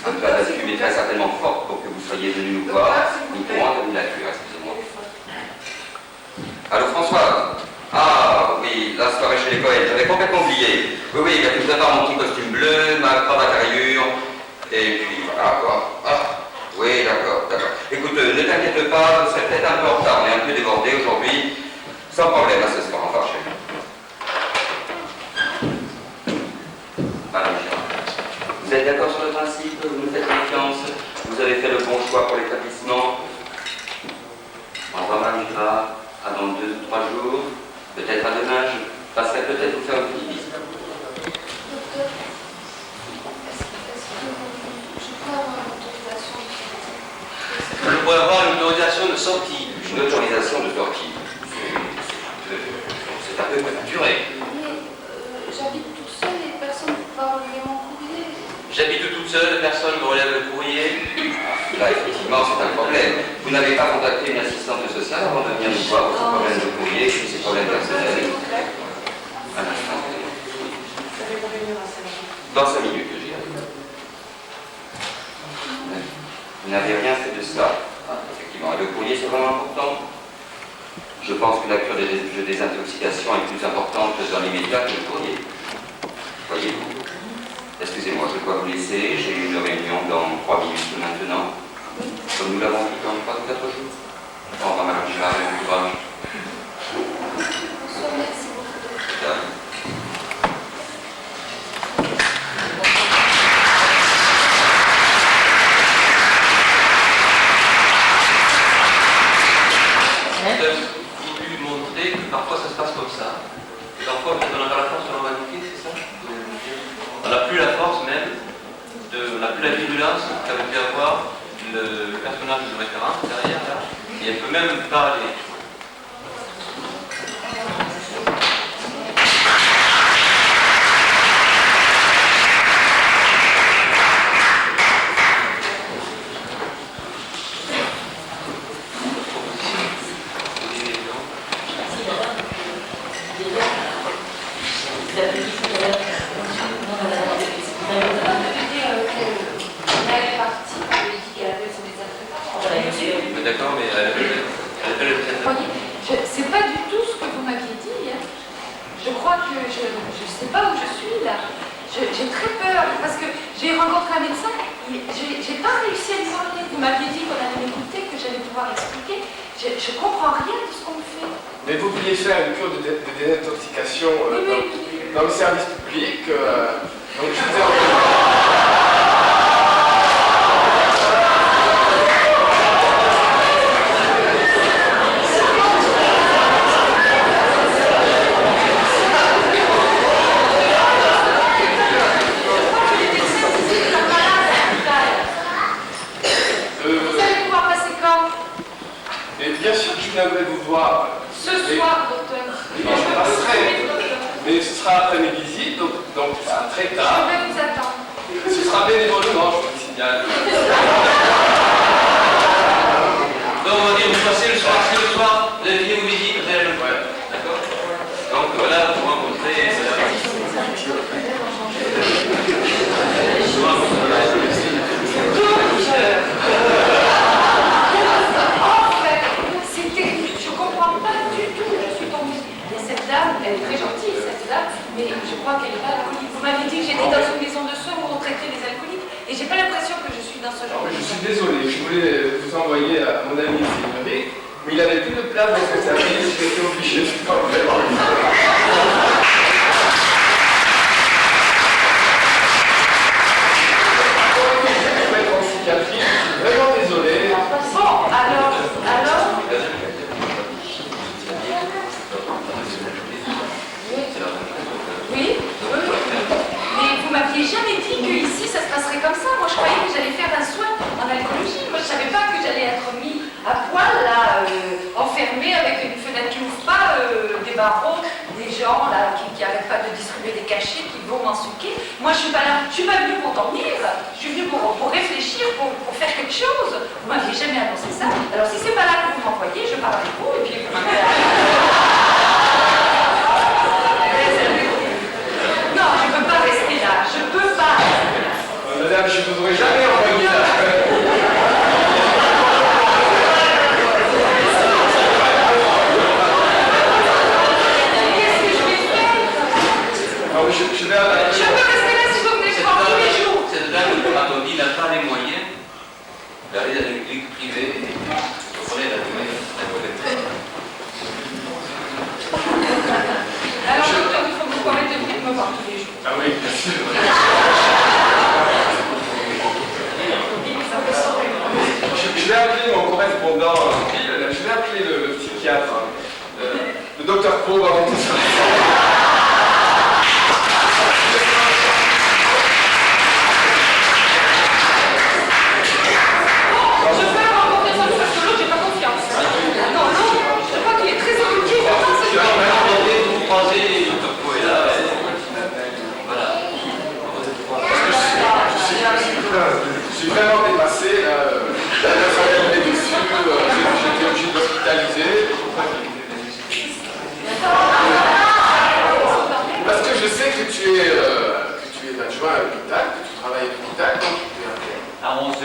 Un peu la pub est très certainement forte pour que vous soyez venus nous voir, ni pour entendre la cure, excusez-moi. Allô Françoise? Ah oui, la soirée chez les Cohen, j'avais complètement oublié. Oui, oui, il y a tout d'abord mon petit costume bleu, ma cravate à rayures, et puis voilà quoi. Ah, oui, d'accord, d'accord. Écoute, ne t'inquiète pas, vous serez peut-être un peu en retard, on est un peu débordé aujourd'hui. Sans problème, à ce soir, enfin chez nous. Madame Girard, vous êtes d'accord sur le principe, vous nous faites confiance, vous avez fait le bon choix pour l'établissement. Au revoir Madame Girard, à dans 2 ou 3 jours, peut-être à demain, je passerai peut-être vous faire une petite visite. Docteur, est-ce que je peux avoir une autorisation de sortie? Je pourrais avoir une autorisation de sortie. Une autorisation de sortie. C'est un peu prématuré. Mais j'habite toute seule et personne ne peut pas relier mon courrier. J'habite toute seule, personne ne relève le courrier. Là, effectivement, c'est un problème. Vous n'avez pas contacté une assistante sociale avant de venir nous voir pour ces problèmes de courrier et ces problèmes personnels. Un instant. Dans 5 minutes que j'y arrive. Vous n'avez rien fait de ça. Effectivement. Et le courrier, c'est vraiment important. Je pense que la cure de désintoxication est plus importante dans l'immédiat que le courrier. Voyez-vous? Excusez-moi, je dois vous laisser. J'ai une réunion dans 3 minutes maintenant. Comme nous l'avons dit dans 3 ou 4 jours. Au revoir, Madame Girard, et bon courage. Bonsoir, merci beaucoup. Il lui montrer que parfois ça se passe comme ça. Et parfois, quand on n'a pas la force de l'organiser, c'est ça? On n'a plus la force même, on n'a plus la vigilance qu'avait pu avoir le personnage de référence derrière là. Et elle peut même parler. D'accord, mais c'est pas du tout ce que vous m'aviez dit. Hein. Je crois que je sais pas où je suis là. J'ai très peur parce que j'ai rencontré un médecin. J'ai pas réussi à lui parler. Vous m'aviez dit qu'on allait m'écouter, que j'allais pouvoir expliquer. Je comprends rien de ce qu'on me fait. Mais vous vouliez faire une cure de désintoxication dans le service public. Donc je vous ai bien sûr que je viendrai vous voir. Ce soir, docteur. Je passerai. Mais ce sera après mes visites, donc ce sera très tard. Je vais vous attendre. Ce sera bénévolement, je vous le signale. Donc on va dire, vous passez le soir, c'est le soir, vous avez fini vos visites, vous allez le faire. D'accord? Donc voilà, vous rencontrez. Elle est très gentille, cette dame, mais je crois qu'elle n'est pas alcoolique. Vous m'avez dit que j'étais dans une maison de soins où on traitait les alcooliques, et j'ai pas l'impression que je suis dans ce genre de... Je suis désolé, je voulais vous envoyer à mon ami Frédéric, mais il n'avait plus de place dans ce service, j'étais obligé de faire vraiment. Vraiment désolé. Bon, alors... Oui. Mais vous m'aviez jamais dit que ici ça se passerait comme ça. Moi je croyais que j'allais faire un soin en alcoolologie. Moi je savais pas que j'allais être mis à poil là, enfermé avec une fenêtre qui n'ouvre pas, des barreaux, des gens là qui n'arrêtent pas de distribuer des cachets, qui vont m'ensuquer. Moi je suis pas là, je suis pas venue pour dormir, je suis venue pour réfléchir, pour faire quelque chose. Vous m'aviez jamais annoncé ça. Alors si c'est pas là que vous m'envoyez, je parle avec vous et puis vous Non, je peux pas rester là, je peux pas. Madame, je ne voudrais jamais voir tous les jours. Ah oui, bien sûr. Je vais appeler mon correspondant, je vais appeler le psychiatre, le docteur Pro va monter sur la Je peux avoir confiance en vous parce que l'autre, j'ai pas confiance. Non, l'autre, je crois qu'il est très occupé. Vous croisez, le docteur Pro est là. Voilà. Je suis vraiment dépassé. La personne est dessus, j'étais obligé de l'hospitaliser. Parce que je sais que tu es adjoint à l'hôpital, que tu travailles à l'hôpital, donc tu es appelé. À 11h.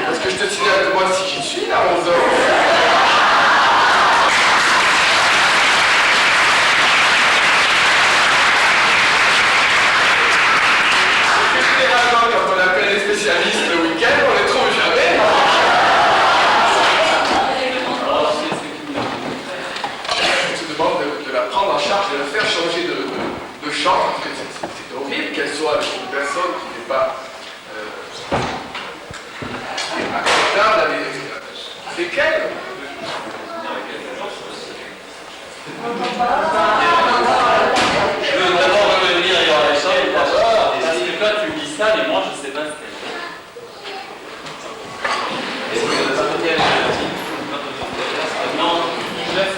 Parce que je te signale que moi, si j'y suis, à 11h. Généralement, quand on appelle les spécialistes le week-end, on les trouve jamais. Je te demande de la prendre en charge, de la faire changer de champ, parce que c'est horrible qu'elle soit avec une personne qui n'est pas acceptable avec elle. Je veux d'abord revenir à Alexandre, parce que toi tu me dis ça, mais moi je sais pas ce qu'elle est. Est-ce que ça peut être non, je laisse.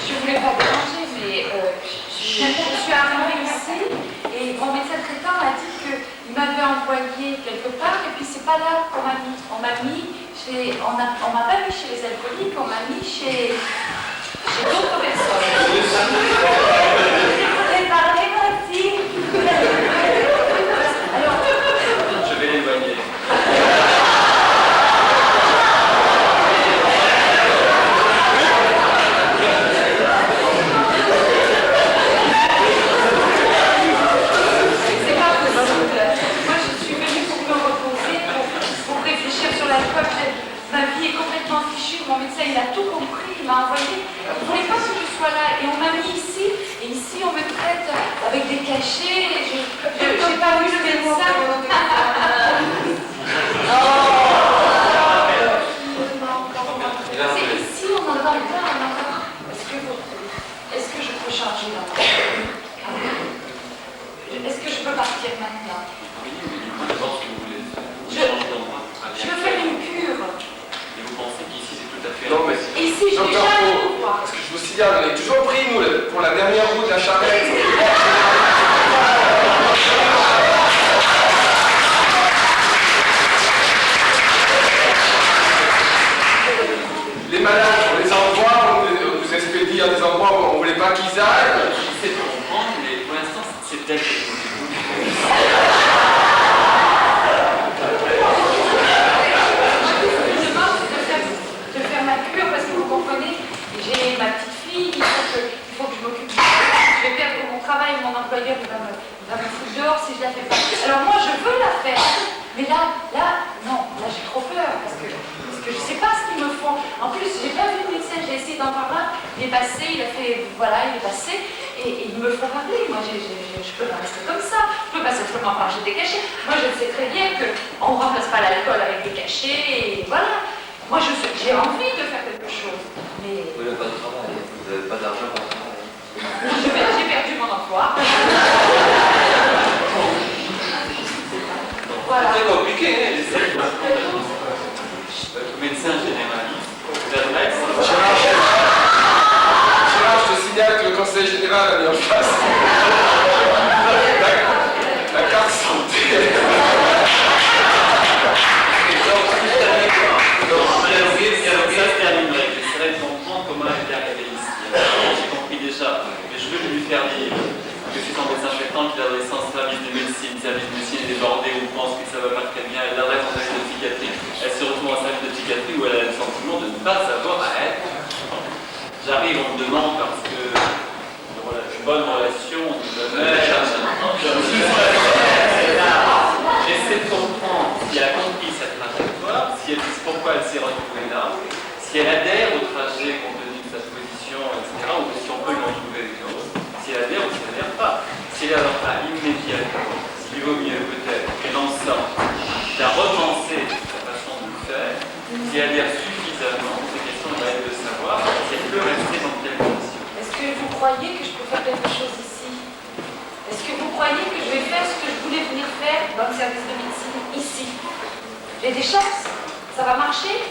Je voulais pas déranger, mais je suis arrivée ici et mon médecin traitant m'a dit qu'il m'avait envoyé quelque part et puis c'est pas là qu'on m'a mis. On m'a pas mis chez les alcooliques, on m'a mis chez d'autres personnes. Je voudrais parler, merci. Alors, je vais l'éloigner. ma vie est complètement fichue, mon médecin il a tout compris, il m'a envoyé, il ne voulait pas que je sois là et on m'a mis ici, et ici on me traite avec des cachets, j'ai pas vu le médecin. C'est ici on n'entend pas, est-ce que je peux changer là? Est-ce que je peux partir maintenant? Je veux faire une cure. Et vous pensez qu'ici c'est tout à fait... Non mais... Ici je n'ai jamais pu voir. Parce que je vous signale, on est toujours pris nous pour la dernière roue de la charrette. Les malades, on les envoie, on nous expédie à des endroits où on ne voulait pas qu'ils aillent. J'essaie de comprendre, mais pour l'instant c'est peut-être... J'ai ma petite fille, il faut que je m'occupe de ça. Je vais perdre mon travail, mon employeur va me foutre dehors si je la fais pas. Alors moi je veux la faire, mais là, non, là j'ai trop peur parce que je sais pas ce qu'ils me font. En plus, j'ai pas vu le médecin, j'ai essayé d'en parler, il est passé, il a fait, voilà, il est passé, et il me faut parler. Moi je peux pas rester comme ça, je peux pas simplement manger des cachets. Moi je sais très bien qu'on remplace pas l'alcool avec des cachets, et voilà. Moi j'ai envie de faire quelque chose. Mais... Vous n'avez pas de travail, vous n'avez pas d'argent pour travailler. J'ai perdu mon emploi. Voilà. C'est compliqué, hein, les médecin généraliste, l'adresse. Gérard, je te signale que le conseil général a mis en place la carte santé. Ça se terminerait. J'essaierai de comprendre comment elle est arrivée ici. J'ai compris déjà, mais je veux lui faire dire que c'est son médecin traitant qui arrive, on me demande parce que voilà, une bonne relation, j'essaie de comprendre si elle a compris cette trajectoire, si elle dit pourquoi elle s'est retrouvée là, si elle adhère au trajet compte tenu de sa position, etc., ou si on peut lui en trouver une autre, si elle adhère ou si elle n'adhère pas. Si elle n'adhère pas immédiatement, s'il vaut mieux peut-être qu'elle en sorte d'à repenser sa façon de le faire, si elle adhère suffisamment, c'est question de savoir si elle peut rester dans quelles conditions. Est-ce que vous croyez que je peux faire quelque chose ici? Est-ce que vous croyez que je vais faire ce que je voulais venir faire dans le service de médecine ici? J'ai des chances? Ça va marcher?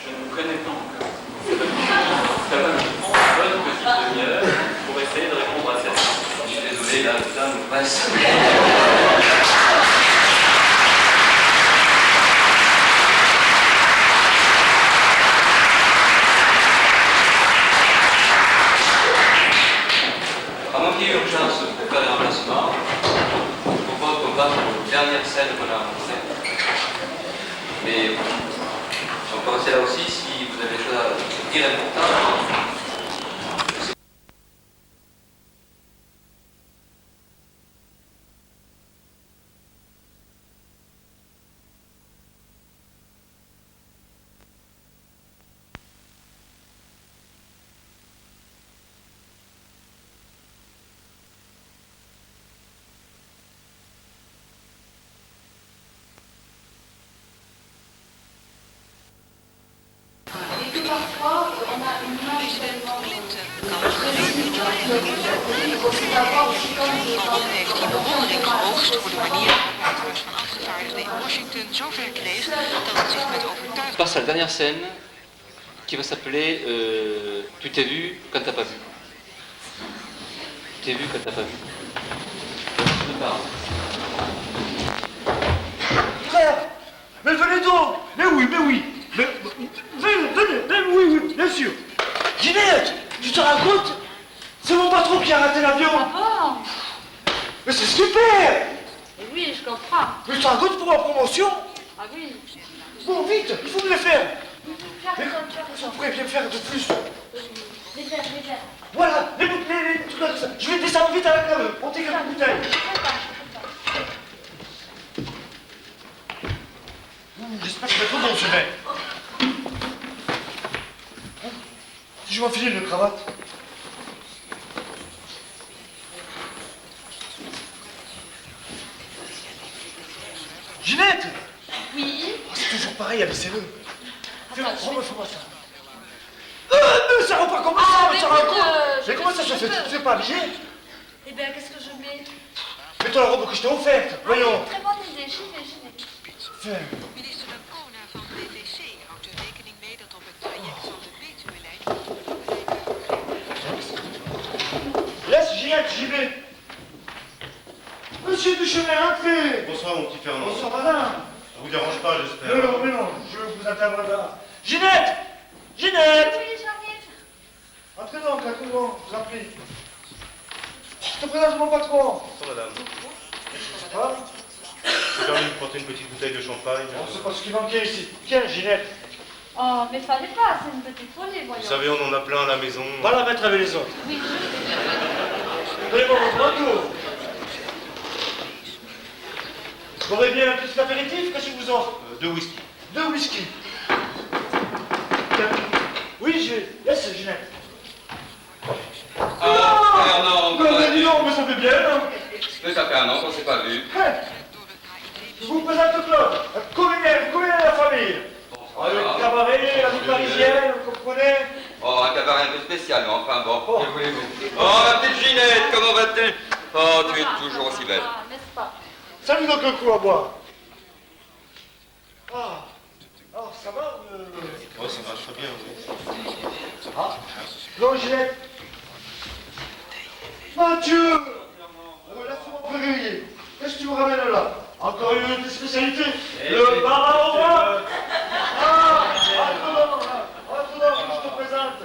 Je ne vous connais pas encore. Ça va me prendre une bonne petite demi-heure pour essayer de répondre à cette question. Je suis désolé, là, le temps nous passe. À moins qu'il y ait urgence pour faire des remplacements, je propose qu'on passe aux dernières scènes qu'on a annoncées. Mais on peut rester là aussi si vous avez des choses à dire importantes. Et que parfois, on a une image tellement On passe à la dernière scène qui va s'appeler Tu t'es vu quand t'as pas vu. Tu t'es vu quand t'as pas vu. Je parle. Frère, mais venez donc. Mais oui. Venez, oui, bien sûr. Ginette, tu te rends compte? C'est mon patron qui a raté l'avion. Ah bon? Mais c'est super. Oui, je comprends. Mais tu te rends compte pour ma promotion? Ah oui. Bon, vite, il faut me le faire. Faire Vous pourrez bien faire de plus. Les faire. Voilà, les trucs comme ça. Je vais descendre vite avec la main. Montez quelques bouteilles. J'espère que ça va être bon ce vin. Si je m'enfiler une cravate. Ginette! Oui. Oh, c'est toujours pareil, abaissez-le. Fais-moi ça. Ne serre pas comme ça, mais ça rend compte. Mais comment ça se fait? Tu ne sais pas habillé? Eh bien, qu'est-ce que je mets? Mets-toi la robe que je t'ai offerte, voyons. Très bonne idée, j'y vais. Fais. Laisse Ginette, j'y vais. Monsieur Duchemin, entrez. Bonsoir mon petit Fernand. Bonsoir madame. Ça vous dérange pas, j'espère. Mais non, je vous attendrai là. Ginette! Ginette! Oui, j'arrive. Entrez donc, je vous en prie. Je te présente mon patron. Bonsoir madame. Ça va? J'ai permis de porter une petite bouteille de champagne. On sait pas ce qui manquait ici. Tiens, Ginette. Oh, mais fallait pas, c'est une petite folie, voyons. Vous savez, on en a plein à la maison. Va la mettre avec les autres. Oui, Donnez-moi votre manteau. Vous aurez bien un petit apéritif? Qu'est-ce que vous offre? 2 whisky. 2 whisky. Oui, j'ai. Laisse, Ginette. Fernand, Mais dis donc, mais ça fait bien, hein? Mais ça fait un an qu'on s'est pas vu. Je vous présente Claude, un colonel de la famille. Le cabaret, la vie parisienne, vous comprenez? Oh, un cabaret un peu spécial, mais enfin bon. Oh, ma petite Ginette, comment vas-tu? Oh, tu es toujours aussi belle. Ah, n'est-ce pas? Salut donc un coup à boire. Ah, ça va? Ouais, ça marche très bien. Oui. Ah, non, Ginette. Mathieu! Laisse-moi prévenir. Qu'est-ce que tu me ramènes là? Encore une de tes spécialités? Le bar à vin. Entre donc, je te présente.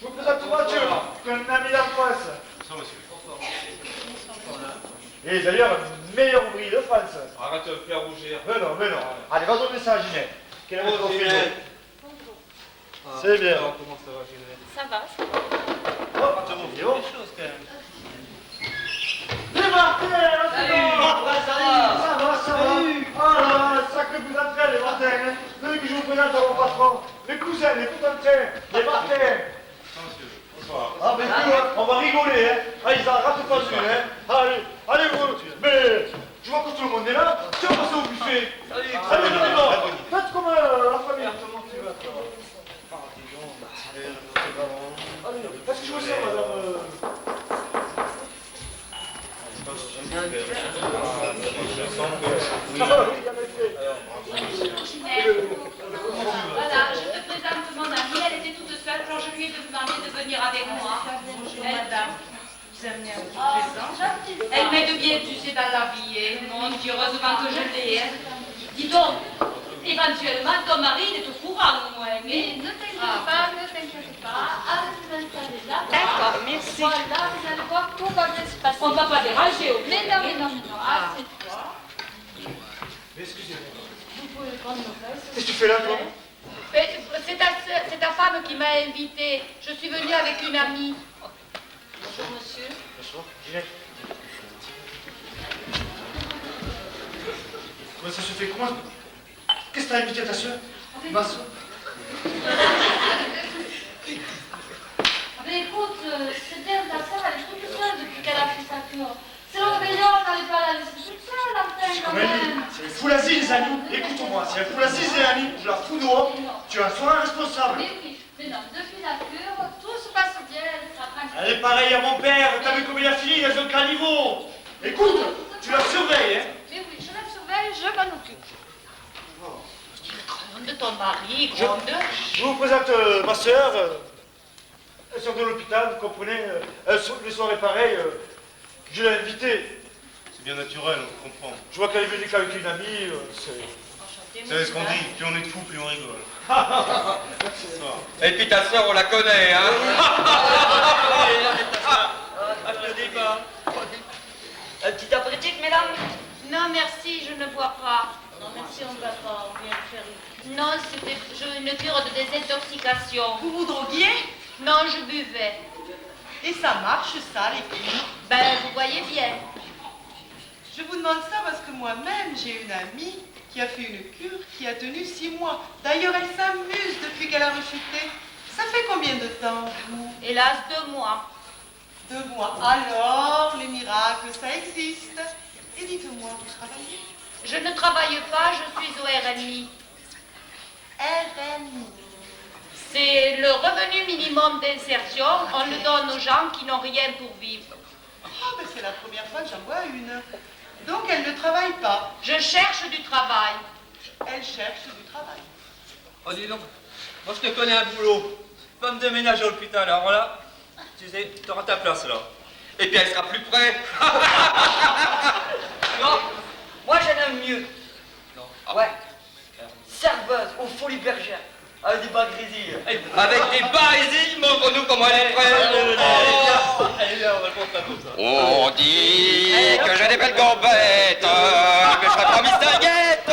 Je vous présente Mathieu, un ami d'enfance. Bonsoir monsieur. Et d'ailleurs, le meilleur ouvrier de France. Arrête de me faire rougir. Mais non. Allez, va donner ça à Ginette. Quel est votre frigo? C'est bien. Alors, comment ça va, Gilles? Ça va, ça va. Oh, t'as mon vieux. Des choses quand même. Démarquez, ça va. Ah là, sacré bout d'entrain, les Martins, hein. Venez que je vous présente à mon patron. Les cousins, les bouts d'entrain, les Martins. Ah, mais on va rigoler, hein. Ah, ils en ratent pas une, hein. Allez, vous. Mais, je vois que tout le monde est là. Tiens, on passe au buffet. Salut, non. Faites comme la famille. Comment tu vas, toi? Allez, est-ce que je vous sers, madame? Voilà, je te présente mon amie, elle était toute seule, alors je lui ai demandé de venir avec moi. Elle m'aide bien, tu sais, dans la vie, hein. Mon Dieu, heureusement que je l'ai. Hein. Dis donc, éventuellement, ton mari il est au courant au moins. Mais ne t'inquiète pas, avec les installés là. D'accord, merci. Voilà, vous allez voir, tout va bien se passer. On ne va pas déranger au Mais non, assieds-toi. Excusez-moi. Vous pouvez prendre nos fesses. Qu'est-ce que tu fais là, toi? C'est ta femme qui m'a invitée. Je suis venue avec une amie. Bonjour, monsieur. Bonsoir, Ginette. Comment ça se fait? Comment? Qu'est-ce que t'as invité ta soeur? Ma soeur? Mais écoute, c'est bien, ta sœur, elle est toute seule depuis qu'elle a fait sa cure. C'est le réveillon, on n'allait pas la laisser toute seule, enfin, quand même. C'est un foulazie, les amis. Écoute-moi, c'est un foulazie, les amis. Je la fous dehors. Tu en seras responsable. Mais non, depuis la cure, tout se passe bien, elle sera tranquille. Elle est pareille à mon père. T'as vu comme il a fini dans un caniveau. Écoute, tu la surveilles, hein. Mais oui, je la surveille, je m'en occupe. De ton mari, gronde. Je vous présente ma soeur. Elle sort de l'hôpital, vous comprenez. Les soirées pareilles, je l'ai invitée. C'est bien naturel, on comprend. Je vois qu'elle est venue qu'avec une amie. Vous savez ce qu'on dit, plus on est de fous, plus on rigole. Et puis ta sœur, on la connaît, hein. Applaudis pas. Un petit apéritif, mesdames? Non, merci, je ne bois pas. Non, merci, on ne va pas, on vient de faire Non, c'était une cure de désintoxication. Vous vous droguiez? Non, je buvais. Et ça marche, ça, les filles? Ben, vous voyez bien. Je vous demande ça parce que moi-même, j'ai une amie qui a fait une cure qui a tenu 6 mois. D'ailleurs, elle s'amuse depuis qu'elle a rechuté. Ça fait combien de temps, vous? Hélas, 2 mois. 2 mois. Alors, les miracles, ça existe. Et dites-moi, vous travaillez? Je ne travaille pas, je suis au RMI. RMI. C'est le revenu minimum d'insertion. On le donne aux gens qui n'ont rien pour vivre. Ah, mais c'est la première fois que j'en vois une. Donc, elle ne travaille pas. Je cherche du travail. Elle cherche du travail. Oh, dis donc, moi je te connais un boulot. Femme de ménage à l'hôpital, alors là, tu sais, tu auras ta place là. Et puis elle sera plus près. Non, moi j'en aime mieux. Ouais. Serveuse aux Folies Bergères. Avec des bas grésilles. Avec des barésilles, montre-nous comment elle est prête. On dit que j'ai des belles gambettes, que je serais pas mistinguette.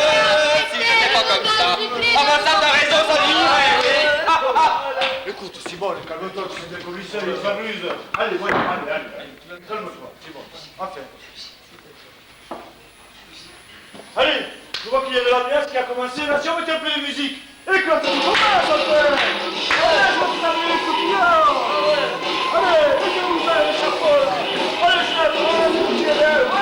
Si j'étais pas comme ça. Ah ben ça, t'as raison, ça dit. Écoute, c'est bon, calme-toi, tu sais bien comme lui seul, il s'amuse. Allez, ouais, allez. Calme-toi, c'est bon. Enfin. Allez, je vois qu'il y a de la pièce qui a commencé. Là, si on mettait un peu de musique. Éclate, on commence, enfin. Allez, je vois que t'as mis les coquillards. Allez, mettez-vous ça, les chapeaux, là. Allez, je l'ai, tu es belle, ouais.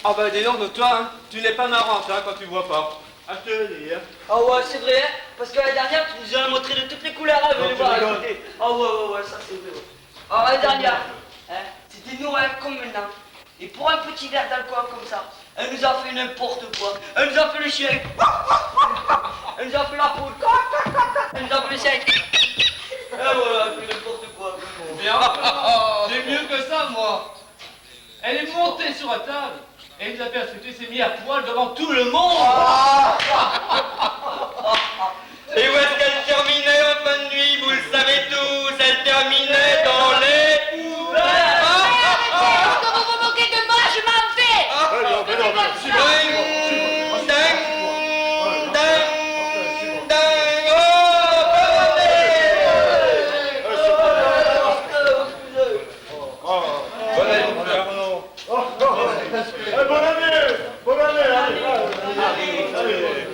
Ah bah dis donc, toi, hein, tu n'es pas marrante hein, quand tu vois pas. Ah, je te le dis, hein. Ah ouais, c'est vrai, hein, parce que la dernière, tu nous en as montré de toutes les couleurs, hein, venez voir, écoutez. Ah ouais, ça c'est vrai. Ouais. Alors la dernière, hein, c'était noir comme maintenant. Et pour un petit verre d'alcool comme ça, elle nous a fait n'importe quoi. Elle nous a fait le chien. Elle nous a fait la poule. Elle nous a fait le chien. Et voilà, elle fait n'importe quoi. Mais j'ai mieux que ça, moi. Elle est montée sur la table et nous a persécuté, s'est mis à poil devant tout le monde. Et où est-ce qu'elle terminait en fin de nuit? Vous le savez tous, elle terminait dans les poubelles. Est-ce que vous vous moquez de moi? Je m'en vais. Bonne année, allez.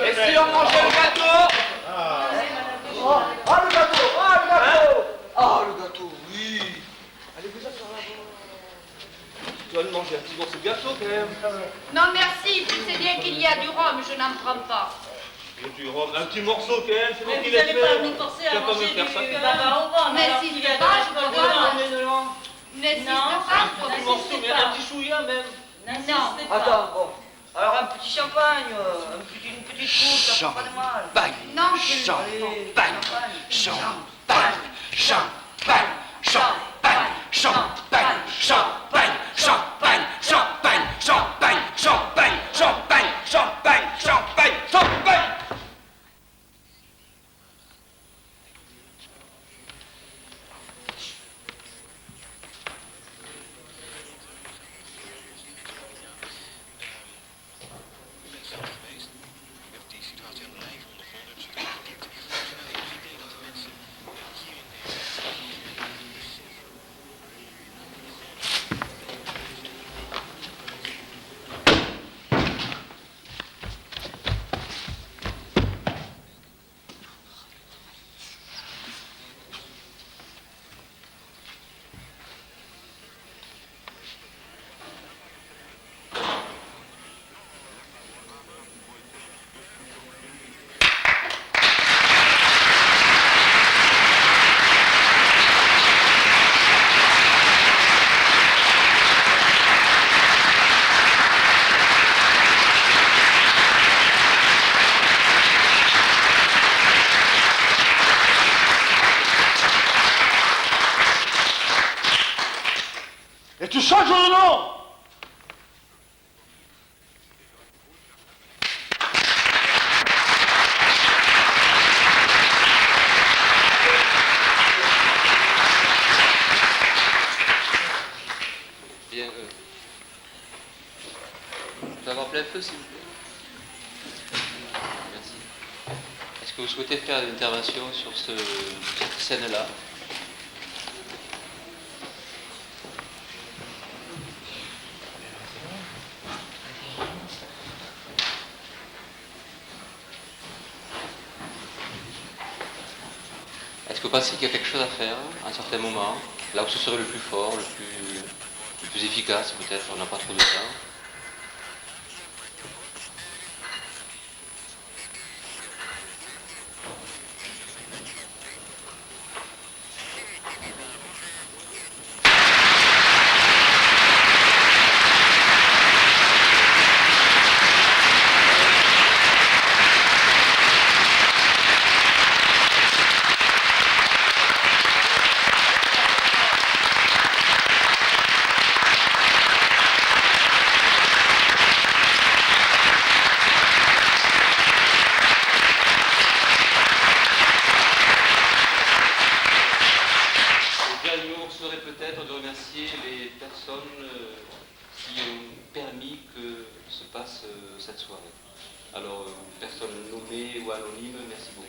Et si on mangeait le gâteau? Le gâteau. Ah, le gâteau, oui. Allez, vous asseoir là-bas. Tu vas nous manger un petit morceau de gâteau quand même. Non merci, tu sais bien qu'il y a du rhum, je n'en prends pas. Du rhum, un petit morceau quand même, c'est Mais bon vous qu'il est n'allez fait. pas nous forcer à Tu vas quand manger même faire ça. du baba au vent. Mais alors si qu'il je y a pas, de je peux l'alcool pas. N'insiste Non, pas, un petit morceau, mais un petit chouïa même. N'insistez pas. Attends, bon. Alors un petit champagne, une petite coupe, ça fait pas de mal. Non, Et tu changes de nom. Bien, je peux avoir plein feu, s'il vous plaît. Merci. Est-ce que vous souhaitez faire une intervention sur cette scène-là? Est-ce que vous pensez qu'il y a quelque chose à faire à un certain moment, là où ce serait le plus fort, le plus efficace peut-être, on n'a pas trop de temps? Peut-être de remercier les personnes qui ont permis que se passe cette soirée. Alors, personnes nommées ou anonymes, merci beaucoup.